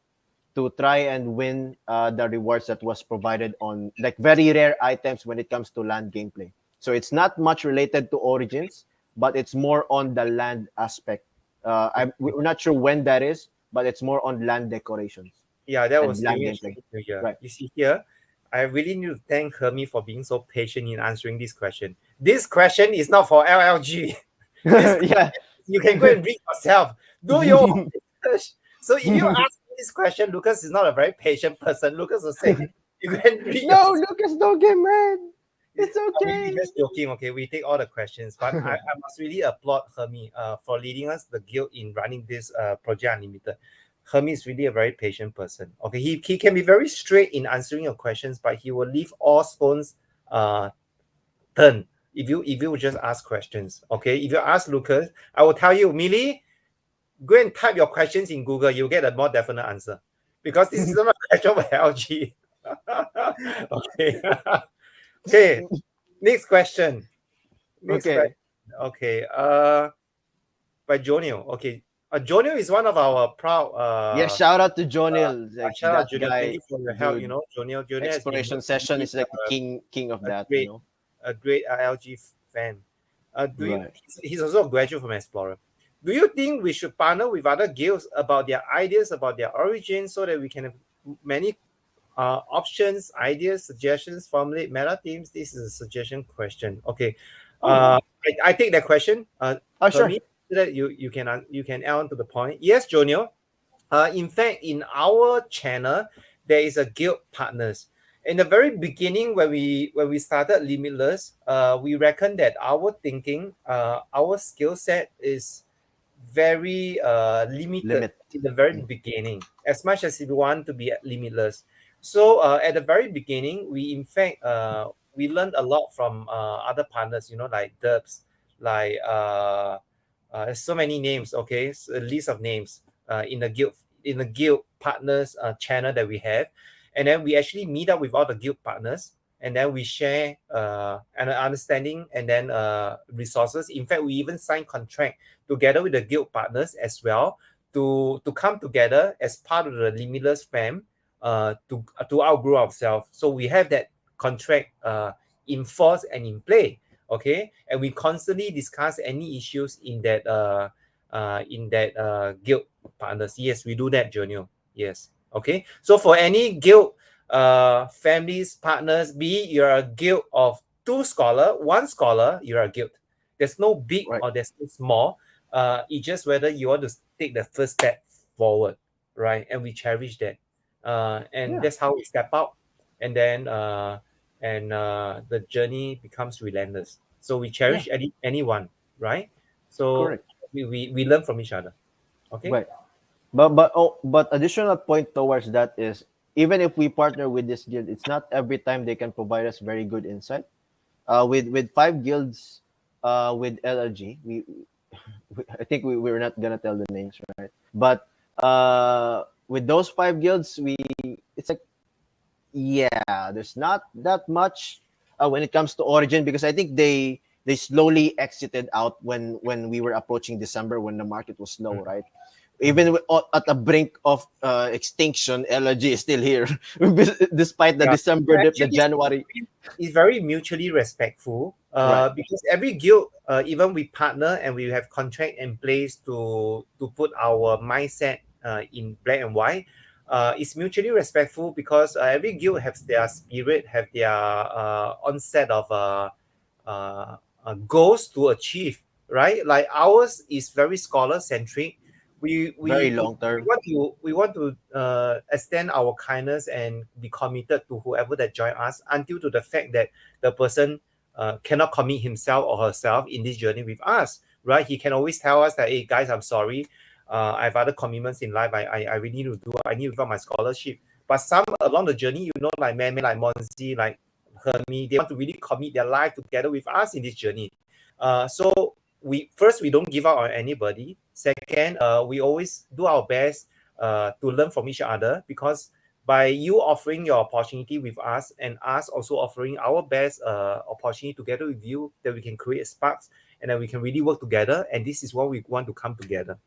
S2: to try and win the rewards that was provided on like very rare items when it comes to land gameplay. So it's not much related to Origins, but it's more on the land aspect. We're not sure when that is, but it's more on land decorations
S1: Yeah, that
S2: and
S1: was
S2: land
S1: during
S2: gameplay.
S1: New Year.
S2: Right.
S1: You see here, I really need to thank Hermie for being so patient in answering this question. This question is not for LLG. This
S2: Yeah.
S1: you can go and read yourself. Do your own research. So if you ask me this question, Lucas is not a very patient person. Lucas will say, you can read
S2: No,
S1: yourself.
S2: Lucas, don't get mad. It's
S1: We
S2: okay.
S1: just joking, okay? We take all the questions, but I must really applaud Hermie for leading us the guild in running this Project Unlimited. Hermie is really a very patient person. Okay, he can be very straight in answering your questions, but he will leave all stones turned if you would just ask questions. Okay, if you ask Lucas, I will tell you, Millie, go and type your questions in Google. You'll get a more definite answer because this is not a question for LG. Okay. Okay. Next question. Next
S2: Okay.
S1: question. Okay. By Jonio. Okay. Jonio is one of our proud
S2: Yeah, shout out to
S1: uh
S2: Jonil. Like
S1: shout out
S2: that
S1: Jonio. Thank
S2: guy,
S1: you for your help.
S2: dude.
S1: Jonio has been
S2: Exploration session
S1: really
S2: is like the king of
S1: a
S2: that,
S1: great a great LG fan. Do you?
S2: Right.
S1: He's also a graduate from Explorer. Do you think we should partner with other guilds about their ideas, about their origin, so that we can have many options, ideas, suggestions, formulate meta themes? This is a suggestion question. Okay,
S2: Oh,
S1: I take that question.
S2: oh,
S1: For
S2: sure.
S1: me, so that you can add on to the point. Yes, Jonio. In fact, in our channel, there is a guild partners. in the very beginning, when we started Limitless, we reckon that our thinking, our skill set is very limited
S2: Limit.
S1: in the very beginning, as much as we want to be limitless. So at the very beginning, we in fact we learned a lot from other partners, like Derbs, like there's so many names. Okay, so a list of names in the guild partners channel that we have, and then we actually meet up with all the guild partners, and then we share an understanding, and then resources. In fact, we even sign contract together with the guild partners as well to come together as part of the Limitless fam to outgrow ourselves. So we have that contract in force and in play. Okay, and we constantly discuss any issues in that guild partners. Yes, we do that, Jonio. Yes. Okay. So for any guild families, partners, be it you're a guild of 2 scholar, 1 scholar, you're a guild. There's no big
S2: Right.
S1: or there's no small. It's just whether you want to take the first step forward, right? And we cherish that. And
S2: Yeah.
S1: that's how we step out. And then the journey becomes relentless. So we
S2: Yeah.
S1: cherish anyone, right? So
S2: Correct.
S1: we learn from each other. Okay.
S2: Right. But additional point towards that is, even if we partner with this guild, it's not every time they can provide us very good insight. With 5 guilds, with LLG, I think we're not gonna tell the names, right? But with those 5 guilds, it's like, yeah, there's not that much when it comes to Origin, because I think they slowly exited out when we were approaching December, when the market was slow, right? Even at the brink of extinction, LLG is still here despite the
S1: Yeah.
S2: December dip, the
S1: Actually,
S2: January.
S1: it's very mutually respectful
S2: Right.
S1: because every guild, even we partner and we have contract in place to put our mindset in black and white. It's mutually respectful because every guild has their spirit, have their onset of goals to achieve, right? Like ours is very scholar centric.
S2: Very
S1: We
S2: long term.
S1: we want to extend our kindness and be committed to whoever that join us until to the fact that the person cannot commit himself or herself in this journey with us, right? He can always tell us that, hey guys, I'm sorry, I have other commitments in life. I really need to do. I need to give my scholarship. But some along the journey, like Man, like Monzi, like Hermie, they want to really commit their life together with us in this journey. So we don't give up on anybody. Second, we always do our best to learn from each other, because by you offering your opportunity with us and us also offering our best opportunity together with you, that we can create sparks and then we can really work together. And this is what we want to come together.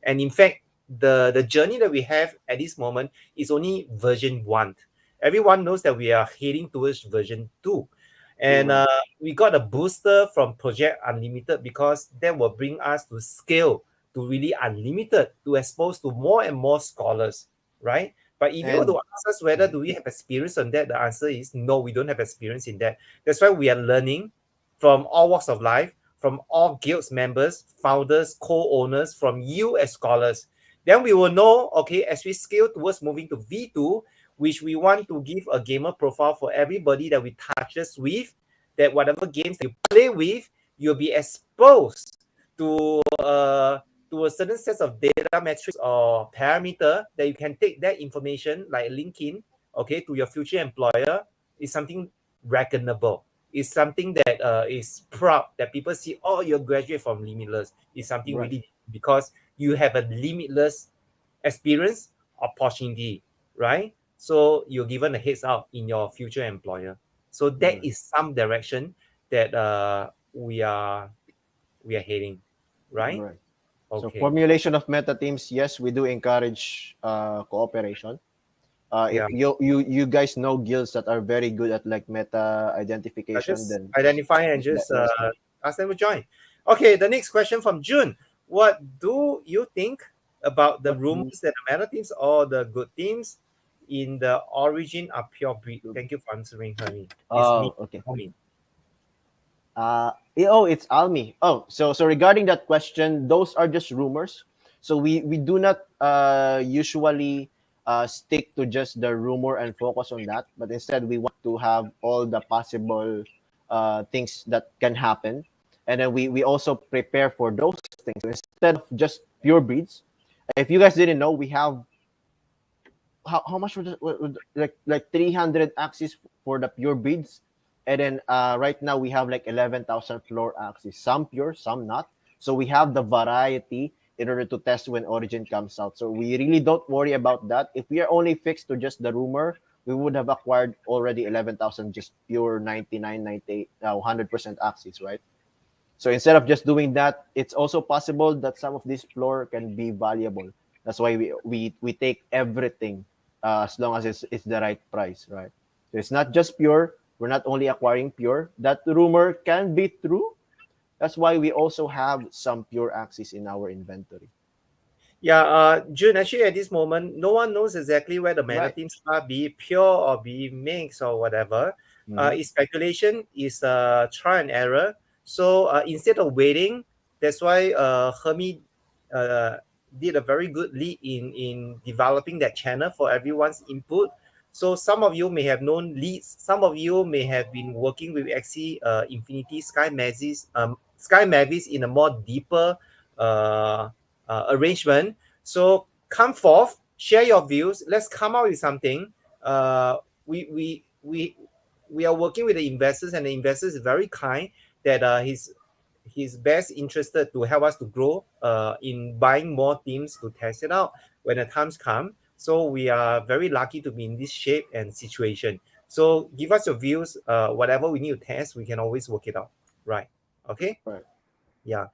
S1: And in fact, the journey that we have at this moment is only version 1. Everyone knows that we are heading towards version 2. And we got a booster from Project Unlimited, because that will bring us to scale to really unlimited, to expose to more and more scholars, right? But if you were to ask us whether do we have experience on that, the answer is no, we don't have experience in that. That's why we are learning from all walks of life, from all guilds members, founders, co-owners, from you as scholars. Then we will know, okay, as we scale towards moving to V2, which we want to give a gamer profile for everybody that we touches with, that whatever games that you play with, you'll be exposed to a certain set of data metrics or parameter that you can take that information, like linking, okay, to your future employer, is something reckonable. It's something that is proud that people see, oh, you're graduate from Limitless. It's something
S2: Right.
S1: really, because you have a limitless experience, opportunity, right? So you're given a heads up in your future employer. So that is some direction that we are heading, right?
S2: Right. So
S1: Okay.
S2: formulation of meta teams, yes, we do encourage cooperation. If
S1: Yeah.
S2: you guys know guilds that are very good at like meta identification,
S1: Just
S2: then
S1: identify and
S2: just
S1: just
S2: let us know.
S1: ask them to join. Okay, the next question from June. What do you think about the
S2: What
S1: rumors that the meta teams or the good teams in the origin are pure breed? Thank you for answering, Hermie. It's me,
S2: Okay.
S1: Hermie.
S2: It's Almi. So regarding that question, those are just rumors. So we do not usually stick to just the rumor and focus on that, but instead we want to have all the possible things that can happen, and then we also prepare for those things. So instead of just pure breeds, if you guys didn't know, we have how much was like 300 axes for the pure breeds, and then right now we have like 11,000 floor axes, some pure, some not. So we have the variety in order to test when origin comes out. So we really don't worry about that. If we are only fixed to just the rumor, we would have acquired already 11,000 just pure 99, 98, 100% axes, right? So instead of just doing that, it's also possible that some of these floor can be valuable. That's why we take everything as long as it's the right price, right? So it's not just pure. We're not only acquiring pure. That rumor can be true. That's why we also have some pure axes in our inventory.
S1: Yeah, June, actually at this moment, no one knows exactly where the meta
S2: Right.
S1: teams are, be it pure or be mixed or whatever. It's speculation, it's trial and error. So instead of waiting, that's why Hermi did a very good lead in developing that channel for everyone's input. So some of you may have known leads, some of you may have been working with XC Infinity Sky Mavis in a more deeper arrangement. So come forth, share your views. Let's come out with something. Uh, we we we we are working with the investors, and the investors is very kind that he's best interested to help us to grow in buying more teams to test it out when the times come. So we are very lucky to be in this shape and situation. So give us your views. Whatever we need to test, we can always work it out. Right. Okay.
S2: Right.
S1: Yeah.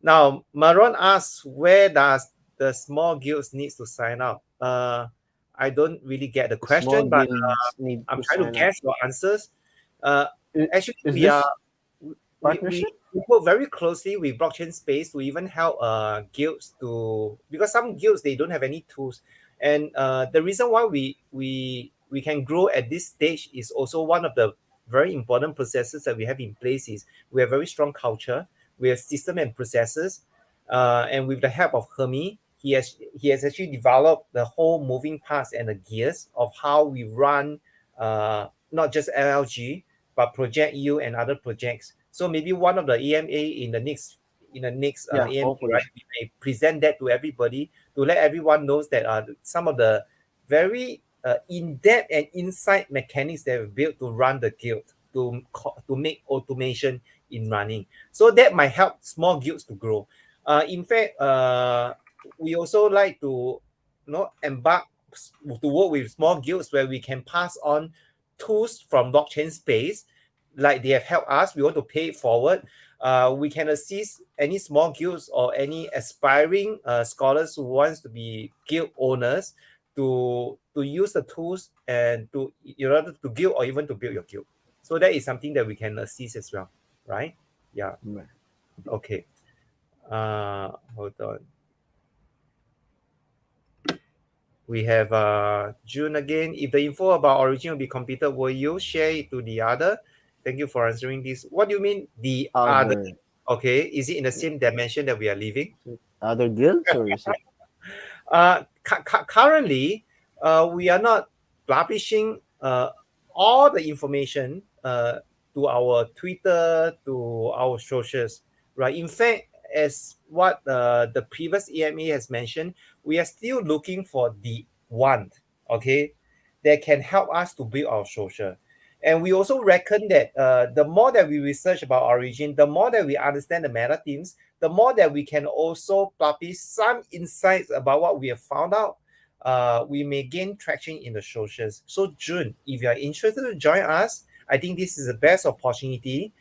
S1: Now, Maron asks, where does the small guilds needs to sign up? I don't really get the
S2: Small
S1: question, but
S2: guilds need
S1: I'm
S2: to
S1: trying to
S2: sign up.
S1: guess your answers. Uh, Actually,
S2: Is
S1: we are
S2: this partnership?
S1: we work very closely with blockchain space to even help guilds to, because some guilds they don't have any tools, and the reason why we can grow at this stage is also one of the very important processes that we have in place is we have very strong culture, we have system and processes, and with the help of Hermi, he has actually developed the whole moving parts and the gears of how we run not just LLG but Project U and other projects. So maybe one of the AMA in the next
S2: Yeah,
S1: AMA,
S2: hopefully.
S1: right? We may present that to everybody to let everyone knows that some of the very in-depth and insight mechanics that we built to run the guild to make automation in running. So that might help small guilds to grow. In fact, we also like to embark to work with small guilds where we can pass on tools from blockchain space, like they have helped us. We want to pay it forward. We can assist any small guilds or any aspiring scholars who wants to be guild owners to use the tools and to in order to guild or even to build your guild. So that is something that we can assist as well, right? Yeah.
S2: Right.
S1: Okay. Hold on. We have June again. If the info about origin will be completed, will you share it to the other? Thank you for answering this. What do you mean the other?
S2: Other
S1: Okay, is it in the same dimension that we are living?
S2: other guilds, or is it?
S1: Currently, we are not publishing all the information to our Twitter, to our socials, right? In fact, as what the previous EMA has mentioned, we are still looking for the one, okay, that can help us to build our social. And we also reckon that the more that we research about origin, the more that we understand the meta themes, the more that we can also publish some insights about what we have found out, we may gain traction in the socials. So June, if you are interested to join us, I think this is the best opportunity.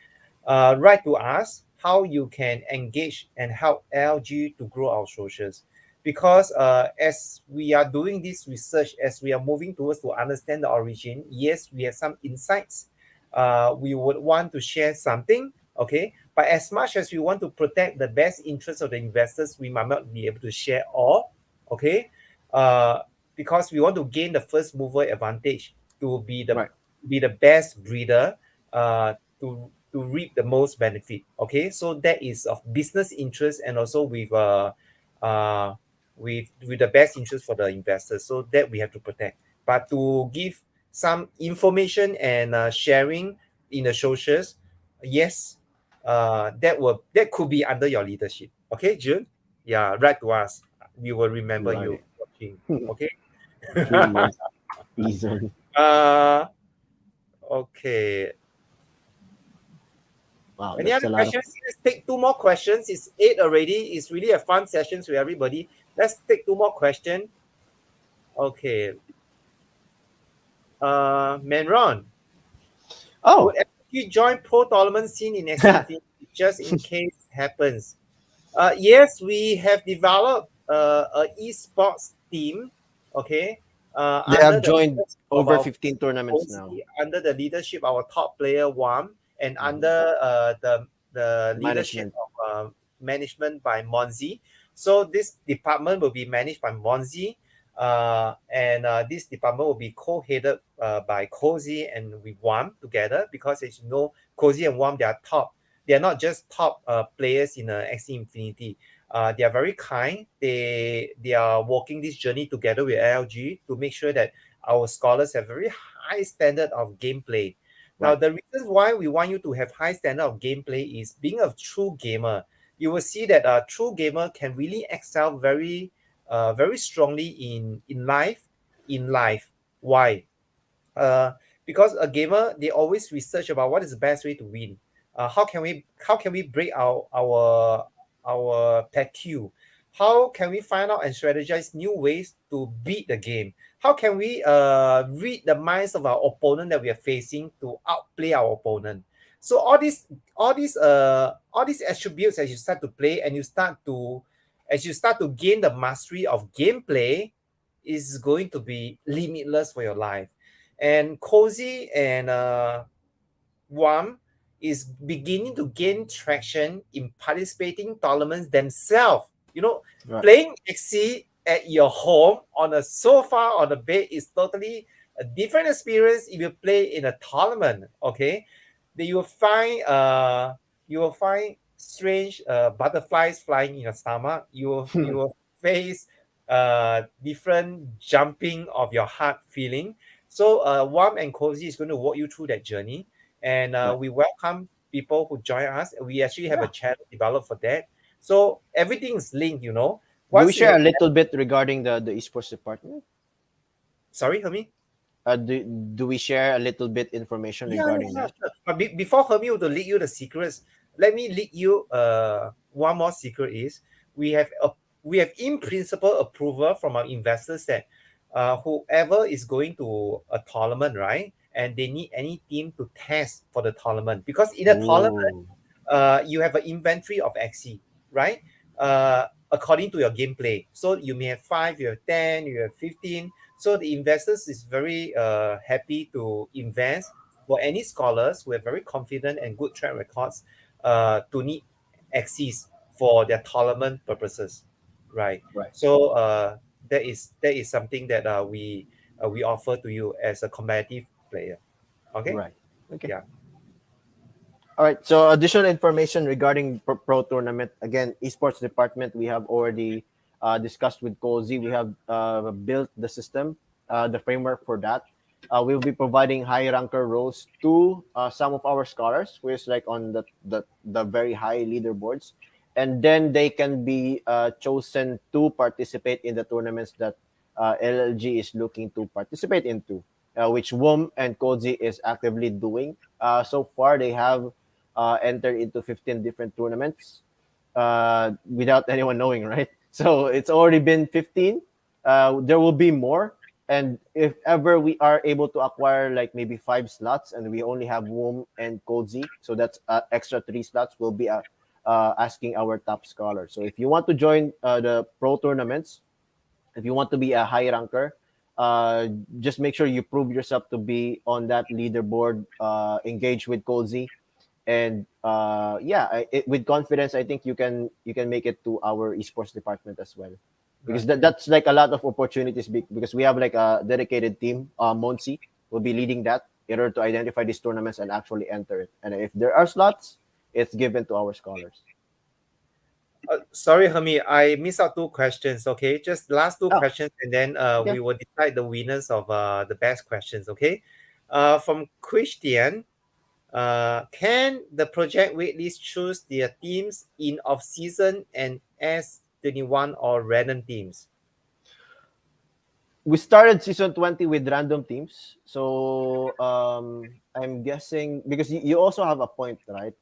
S1: Write to us how you can engage and help LG to grow our socials. Because as we are doing this research, as we are moving towards to understand the origin, yes, we have some insights. We would want to share something, okay? But as much as we want to protect the best interests of the investors, we might not be able to share all, okay? Because we want to gain the first mover advantage to
S2: Right.
S1: be the best breeder, to reap the most benefit. Okay, so that is of business interest and also with uh with the best interest for the investors. So that we have to protect. But to give some information and sharing in the socials, yes, that could be under your leadership. Okay, June? Yeah, write to us. We will remember you
S2: Right.
S1: watching. Okay.
S2: True, yes. Reason.
S1: uh okay.
S2: Wow,
S1: Any
S2: that's
S1: other
S2: a lot of.
S1: questions? Let's take two more questions. It's 8 already. It's really a fun session with everybody. Let's take two more questions. Okay. Menron,
S2: Oh,
S1: would you join pro tournament scene in XC Infinity just in case happens? Yes, we have developed a esports team. Okay.
S2: they
S1: Under
S2: have
S1: the
S2: joined
S1: leadership of
S2: over
S1: our
S2: 15 tournaments now.
S1: OC, under the leadership of our top player Wam, and
S2: Mhm.
S1: under the leadership
S2: Management.
S1: of management by Monzi. So this department will be managed by Monzi, and this department will be co-headed by Cozy and with Wam together, because as you know, Cozy and Wam, they are top. They are not just top players in XC Infinity. They are very kind. They are walking this journey together with LLG to make sure that our scholars have very high standard of gameplay. Now,
S2: Right.
S1: the reason why we want you to have high standard of gameplay is being a true gamer. You will see that a true gamer can really excel very strongly in life. In life, why? uh, because a gamer, they always research about what is the best way to win. How can we break our pet queue? How can we find out and strategize new ways to beat the game? How can we read the minds of our opponent that we are facing to outplay our opponent? So all these attributes, as you start to play and you start to gain the mastery of gameplay, is going to be limitless for your life. And Cozy and Wam is beginning to gain traction in participating tournaments themselves.
S2: Right.
S1: Playing XC at your home on a sofa on a bed is totally a different experience if you play in a tournament. Okay, that you will find strange butterflies flying in your stomach. You will face different jumping of your heart feeling. So Warm and Cozy is going to walk you through that journey, and
S2: Right.
S1: we welcome people who join us. We actually have a
S2: Yeah.
S1: channel developed for that. So everything is linked.
S2: Do we
S1: Once you
S2: share
S1: have,
S2: a little bit regarding the esports department?
S1: sorry, Hermi.
S2: Do we share a little bit information
S1: Yeah,
S2: regarding
S1: yeah, yeah,
S2: that?
S1: sure. But before Hermi to lead you the secrets, let me lead you one more secret is we have in principle approval from our investors that whoever is going to a tournament, right? And they need any team to test for the tournament, because in a tournament
S2: Oh,
S1: you have an inventory of XC, right? According to your gameplay. So you may have 5, you have 10, you have 15. So the investors is very happy to invest for any scholars who are very confident and good track records to need XCs for their tournament purposes, right?
S2: right.
S1: So that is something that we offer to you as a competitive player. Okay,
S2: Right. Okay.
S1: yeah.
S2: All right. So additional information regarding pro tournament. Again, esports department. We have already discussed with Cozy. We have built the system, the framework for that. We'll be providing high ranker roles to some of our scholars, who is like on the very high leaderboards, and then they can be chosen to participate in the tournaments that LLG is looking to participate into, which WOM and Cozy is actively doing. So far, they have entered into 15 different tournaments without anyone knowing, right? So it's already been 15. There will be more. And if ever we are able to acquire like maybe 5 slots and we only have Womb and Cozy, so that's extra 3 slots, we'll be asking our top scholar. So if you want to join the pro tournaments, if you want to be a high ranker, uh, just make sure you prove yourself to be on that leaderboard, engage with Cozy, and yeah, with confidence, I think you can make it to our esports department as well, because
S1: Right.
S2: that's like a lot of opportunities, because we have like a dedicated team. Monsi will be leading that in order to identify these tournaments and actually enter it. And if there are slots, it's given to our scholars.
S1: Sorry, Hermi, I missed out two questions. Okay, just last two
S2: Oh,
S1: questions, and then
S2: okay.
S1: we will decide the winners of the best questions. Okay, from Christian, can the project waitlist choose their teams in off season and S21 or random teams?
S2: We started season 20 with random teams. So I'm guessing because you also have a point, right?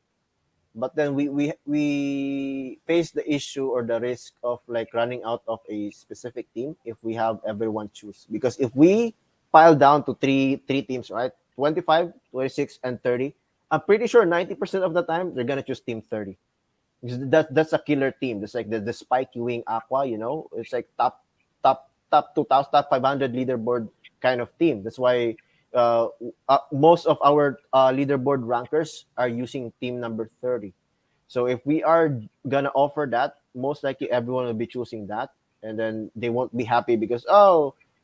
S2: But then we face the issue or the risk of like running out of a specific team if we have everyone choose. Because if we pile down to three teams, right? 25, 26, and 30, I'm pretty sure 90% of the time they're gonna choose team 30. Because that's a killer team. It's like the spiky wing aqua, it's like top 2000, top 500 leaderboard kind of team. That's why most of our leaderboard rankers are using team number 30. So if we are gonna offer that, most likely everyone will be choosing that, and then they won't be happy because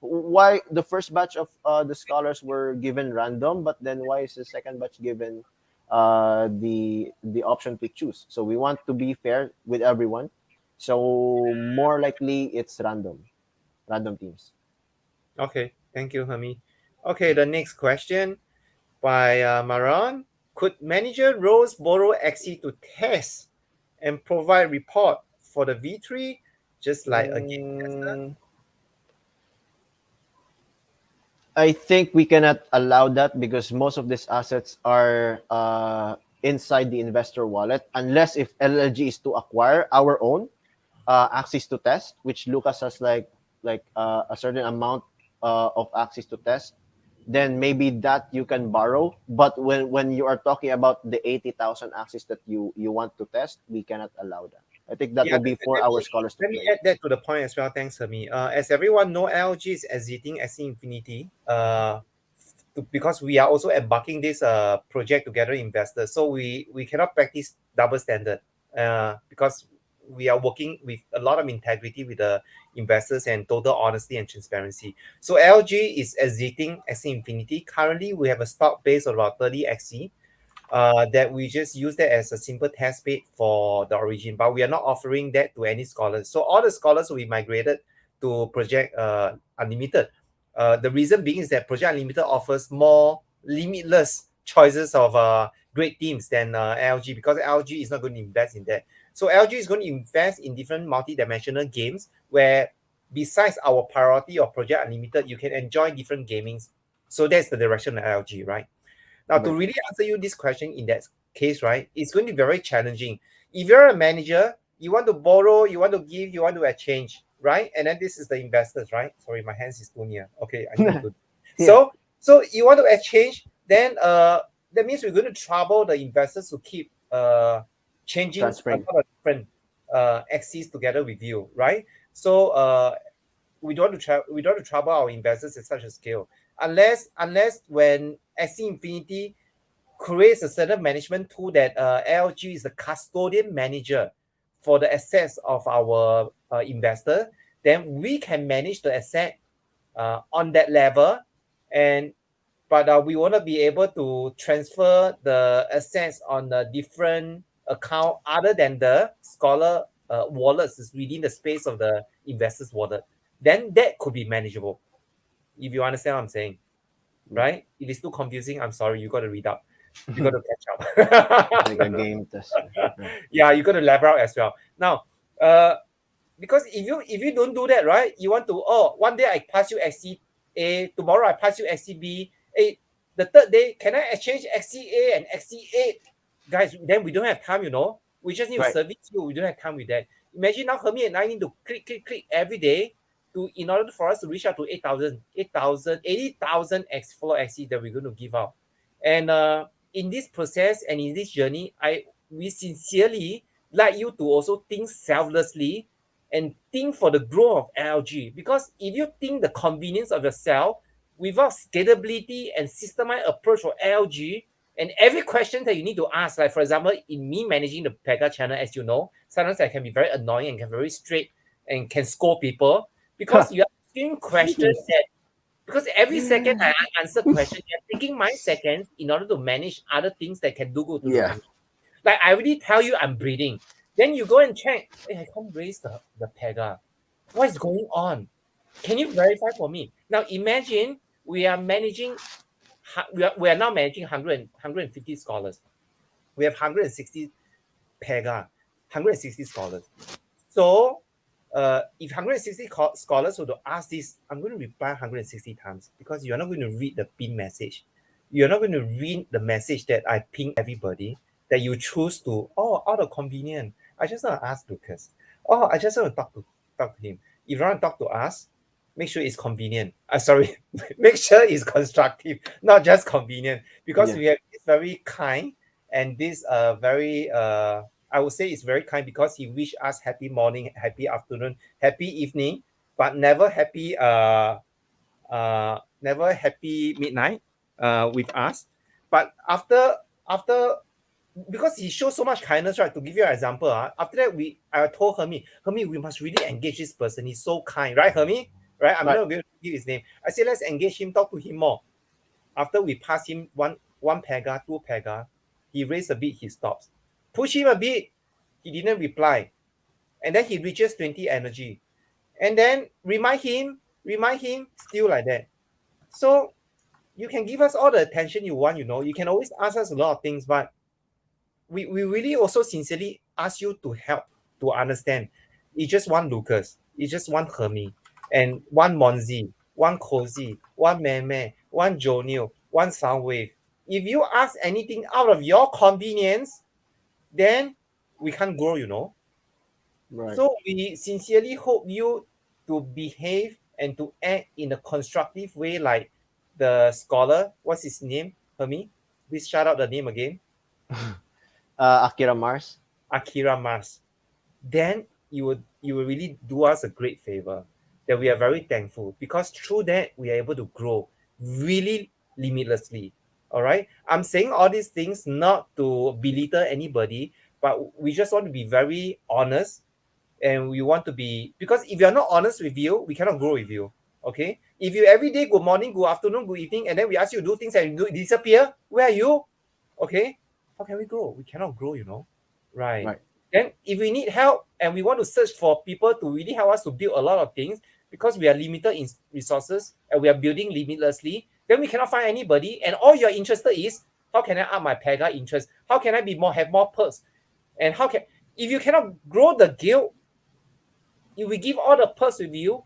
S2: why the first batch of the scholars were given random, but then why is the second batch given the option to choose? So we want to be fair with everyone. So more likely it's random teams.
S1: Okay, thank you, Hermi. Okay, the next question by Maran. Could manager roles borrow XE to test and provide report for the V3, just like a game tester?
S2: Mm, I think we cannot allow that because most of these assets are inside the investor wallet, unless if LLG is to acquire our own access to test, which Lucas has like a certain amount of access to test. Then maybe that you can borrow. But when you are talking about the 80,000 access that you want to test, we cannot allow that. I think that
S1: Yeah,
S2: will be for our scholars to
S1: let me
S2: play.
S1: add that to the point as well. Thanks, Hermi. As everyone know, LG is exiting SC Infinity. Because we are also embarking this project together investors, so we cannot practice double standard. Because we are working with a lot of integrity with the investors and total honesty and transparency. So LG is exiting SC Infinity. Currently, we have a stock base of about 30 XC. That we just use that as a simple test bed for the origin, but we are not offering that to any scholars. So all the scholars will be migrated to Project Unlimited. The reason being is that Project Unlimited offers more limitless choices of great teams than LG, because LG is not going to invest in that. So LG is going to invest in different multi-dimensional games where besides our priority of Project Unlimited, you can enjoy different gamings. So that's the direction of LG, right? Now, to
S2: Right.
S1: really answer you this question in that case, right, it's going to be very challenging. If you're a manager, you want to borrow, you want to give, you want to exchange, right? And then this is the investors, right? Sorry, my hands is too near. Okay, I need to do.
S2: Yeah.
S1: So you want to exchange, then that means we're going to trouble the investors to keep changing a
S2: Transferring.
S1: lot of different axes together with you, right? So we don't want to trouble our investors at such a scale, unless when SC Infinity creates a certain management tool that LG is the custodian manager for the assets of our investor, then we can manage the asset on that level. And but we want to be able to transfer the assets on a different account other than the scholar wallets is within the space of the investor's wallet. Then that could be manageable, if you understand what I'm saying, right? If it's too confusing, I'm sorry, you got to read up, you got to catch
S2: Like a
S1: up.
S2: game tester. Yeah.
S1: Yeah, you got to level out as well. Now, uh, because if you don't do that, right, you want to, oh, one day I pass you XCA, tomorrow I pass you XCB, hey, the third day can I exchange XCA and XCA? Guys, then we don't have time, we just need to
S2: Right.
S1: service you. We don't have time with that. Imagine now Hermie and I need to click every day to in order for us to reach out to 80,000 X floor XC that we're going to give out. And in this process and in this journey, we sincerely like you to also think selflessly and think for the growth of LG. Because if you think the convenience of yourself without scalability and systemized approach for LG, and every question that you need to ask, like for example, in me managing the Pega channel, as you know, sometimes I can be very annoying and can very straight and can scold people because you are asking questions that because every second I answer question, you're taking my seconds in order to manage other things that can do good to the
S2: Yeah.
S1: organization. Like I already tell you I'm breathing. Then you go and check. Hey, I can't raise the pega. What is going on? Can you verify for me? Now imagine we are managing, we are now managing 150 scholars. We have 160 pega, 160 scholars. So if 160 scholars were to ask this, I'm going to reply 160 times because you're not going to read the pin message. You're not going to read the message that I ping everybody that you choose to, out of convenience. I just want to ask Lucas. Oh, I just want to talk to him. If you want to talk to us, make sure it's convenient. Sorry, make sure it's constructive, not just convenient. Because we have this very kind and this very I would say it's very kind because he wish us happy morning, happy afternoon, happy evening, but never happy midnight with us. But after because he shows so much kindness, right? To give you an example, after that I told Hermie, we must really engage this person. He's so kind, right, Hermie? Right? I'm not going to give his name. I said let's engage him, talk to him more. After we pass him one pega, two pega, he raised a bit, he stops. Push him a bit, he didn't reply. And then he reaches 20 energy. And then remind him, still like that. So you can give us all the attention you want, You can always ask us a lot of things, but we really also sincerely ask you to help, to understand. It's just one Lucas, it's just one Hermie, and one Monzi, one Cozy, one Meme, one Jonio, one Soundwave. If you ask anything out of your convenience, then we can't grow.
S2: Right.
S1: So we sincerely hope you to behave and to act in a constructive way, like the scholar. What's his name, Hermie? Please shout out the name again.
S2: Akira Mars.
S1: Akira Mars. Then you will really do us a great favor. That we are very thankful because through that we are able to grow really limitlessly. All right. I'm saying all these things not to belittle anybody, but we just want to be very honest, and we want to be, because if you're not honest with you, we cannot grow with you. Okay. If you every day good morning, good afternoon, good evening, and then we ask you to do things and you disappear, where are you? Okay. How can we grow? We cannot grow, Right. Then if we need help and we want to search for people to really help us to build a lot of things, because we are limited in resources and we are building limitlessly, then we cannot find anybody. And all you're interested is, how can I up my pega interest? How can I have more perks? And if you cannot grow the guild, if we give all the perks with you,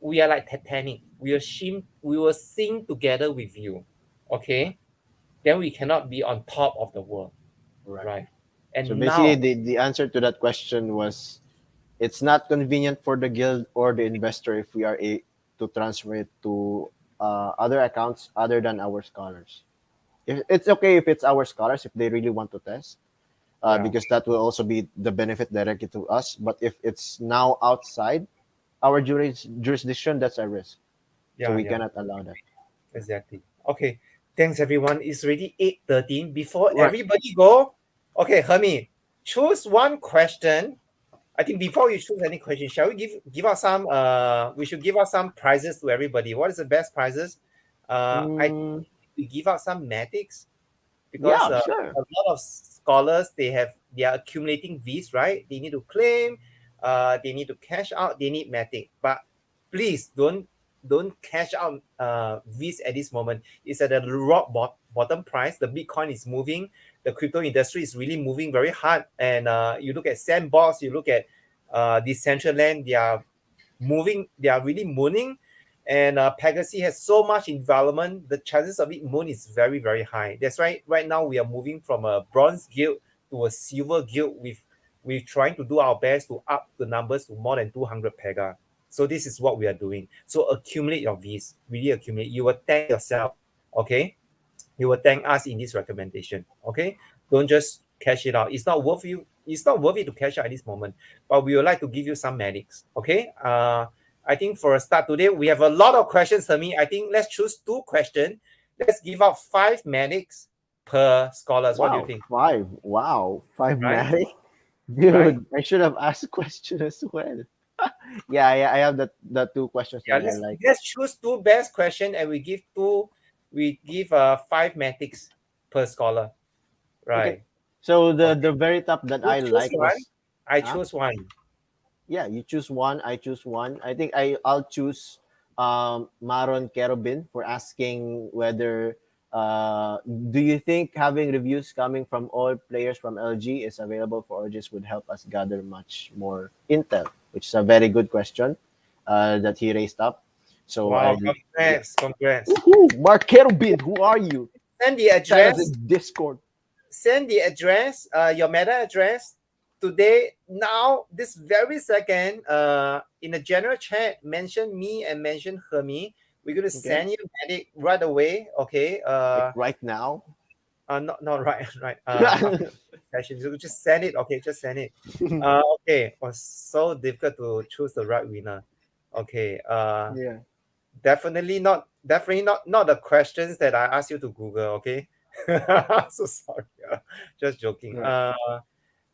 S1: we are like Titanic. We will sing together with you. Okay? Then we cannot be on top of the world. Right. And
S2: so
S1: now,
S2: basically, the answer to that question was, it's not convenient for the guild or the investor if we are to transfer it to other accounts other than our scholars. It's okay if it's our scholars, if they really want to test, because that will also be the benefit directly to us. But if it's now outside our jurisdiction, that's a risk. So we cannot allow that.
S1: Exactly. Okay. Thanks, everyone. It's already 8:13. Before everybody go, okay, Hermie, choose one question. I think before you choose any question, shall we give out some? We should give out some prizes to everybody. What is the best prizes? I think we give out some matics, because
S2: sure.
S1: a lot of scholars they are accumulating Vs, right? They need to claim, they need to cash out, they need matic. But please don't cash out Vs at this moment. It's at the rock bottom price. The Bitcoin is moving. The crypto industry is really moving very hard. And you look at Sandbox, you look at Decentraland, they are moving. They are really mooning. And Pegasus has so much involvement. The chances of it moon is very, very high. That's why right now we are moving from a bronze guild to a silver guild. We're trying to do our best to up the numbers to more than 200 pega. So this is what we are doing. So accumulate your Vs, really accumulate. You will thank yourself, okay? You will thank us in this recommendation, okay? Don't just cash it out. It's not worth you. It's not worth it to cash out at this moment. But we would like to give you some medics, okay? I think for a start today, we have a lot of questions, Hermie. I think let's choose 2 questions. Let's give out 5 medics per scholars.
S2: Wow,
S1: what do you think?
S2: 5. Wow, 5
S1: Right?
S2: medic. Dude,
S1: Right?
S2: I should have asked a question as well. Yeah, I have the 2 questions that I like.
S1: Let's choose 2 best questions and we give 5 medics per scholar. Right.
S2: Okay. So the very top that I
S1: Choose
S2: like
S1: one.
S2: was
S1: I
S2: Huh?
S1: choose one.
S2: Yeah, you choose one. I choose one. I think I'll choose Maron Kerubin for asking whether do you think having reviews coming from all players from LG is available for Origins would help us gather much more intel, which is a very good question that he raised up. So
S1: Wow,
S2: yeah.
S1: congrats, congrats.
S2: Woohoo! Mark Kerubin, who are you?
S1: Send the
S2: Chat us
S1: address.
S2: in Discord.
S1: Send the address, your meta address today, now, this very second, in the general chat, mention me and mention Hermie. We're going to
S2: Okay,
S1: send you medic right away. Okay.
S2: like right now.
S1: Not right, right. After session, so just send it. Okay, just send it. Okay. Was so difficult to choose the right winner. Okay.
S2: Yeah.
S1: Definitely not the questions that I asked you to Google. Okay. So sorry. Just joking.
S2: Right.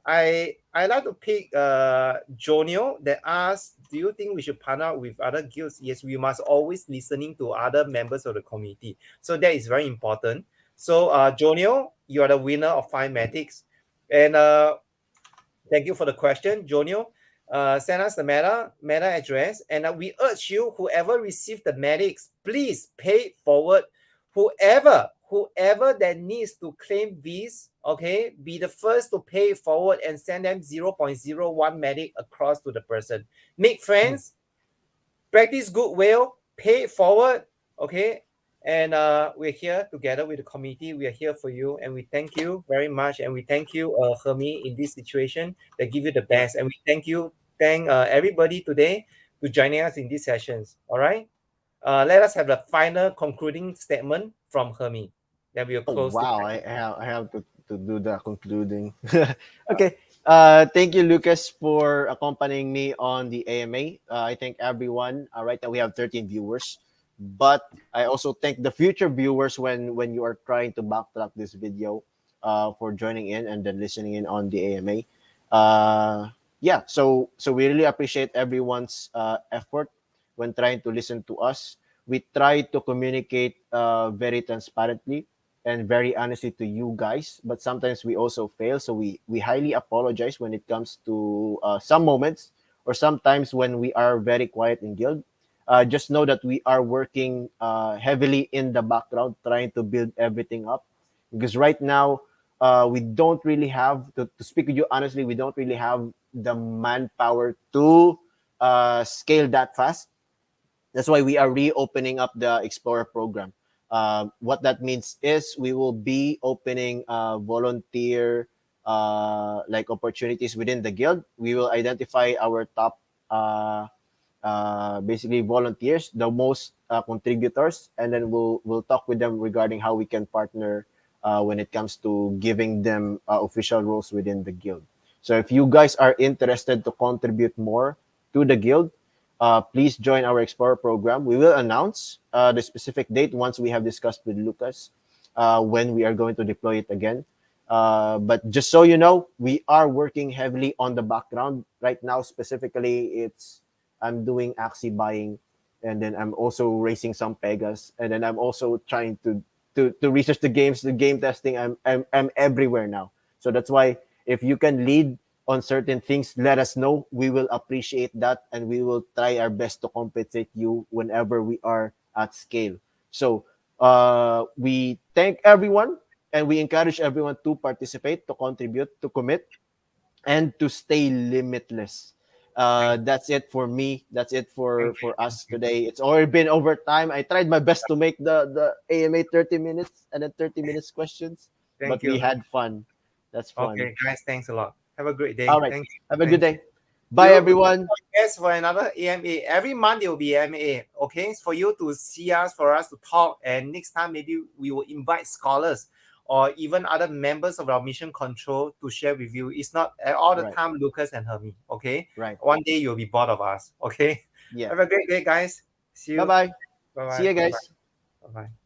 S1: I like to pick Jonio that asks, do you think we should partner up with other guilds? Yes, we must always listening to other members of the community. So that is very important. So Jonio, you are the winner of 5 Matics. And thank you for the question, Jonio. Send us the meta address, and we urge you, whoever received the medics, please pay it forward. Whoever that needs to claim these, okay, be the first to pay it forward and send them 0.01 medic across to the person. Make friends, practice goodwill, pay it forward, okay. And we're here together with the committee. We are here for you, and we thank you very much. And we thank you, Hermie, in this situation that give you the
S2: Right.
S1: best. And we thank everybody today to joining us in these sessions. All right. Let us have the final concluding statement from Hermie. Then we'll
S2: Oh
S1: close this
S2: wow,
S1: session.
S2: I have to do the concluding. Okay. Thank you, Lucas, for accompanying me on the AMA. I thank everyone. Right now we have 13 viewers, but I also thank the future viewers when you are trying to backtrack this video, for joining in and then listening in on the AMA. Yeah, so we really appreciate everyone's effort when trying to listen to us. We try to communicate very transparently and very honestly to you guys, but sometimes we also fail, so we highly apologize when it comes to some moments or sometimes when we are very quiet in guild. Just know that we are working heavily in the background trying to build everything up, because right now we don't really have to speak with you honestly, we don't really have the manpower to scale that fast. That's why we are reopening up the Explorer program. What that means is we will be opening volunteer like opportunities within the guild. We will identify our top basically volunteers, the most contributors, and then we'll talk with them regarding how we can partner when it comes to giving them official roles within the guild. So if you guys are interested to contribute more to the guild, please join our Explorer program. We will announce the specific date once we have discussed with Lucas when we are going to deploy it again. But just so you know, we are working heavily on the background right now. Specifically, I'm doing Axie buying, and then I'm also racing some Pegas, and then I'm also trying to research the games, the game testing. I'm everywhere now. So that's why if you can lead on certain things, let us know. We will appreciate that, and we will try our best to compensate you whenever we are at scale. So we thank everyone, and we encourage everyone to participate, to contribute, to commit, and to stay limitless.
S1: Thank
S2: That's it for me. That's it
S1: thank
S2: for
S1: you.
S2: us today. It's already been over time. I tried my best to make the AMA 30 minutes and then 30 minutes questions, but
S1: Thank
S2: we
S1: you.
S2: had fun. That's fun.
S1: Okay, guys, thanks a lot. Have a great day.
S2: All right.
S1: Thank you.
S2: Have a good
S1: Thank you.
S2: day. Bye, everyone.
S1: Yes, for another AMA. Every month there will be AMA. Okay, for you to see us, for us to talk, and next time maybe we will invite scholars or even other members of our mission control to share with you. It's not all the
S2: Right.
S1: time Lucas and Hermie. Okay,
S2: Right.
S1: one day you'll be bored of us. Okay,
S2: Yeah.
S1: have a great day, guys. See
S2: Bye
S1: you.
S2: bye.
S1: Bye
S2: See
S1: bye.
S2: you
S1: Bye bye.
S2: guys.
S1: Bye bye.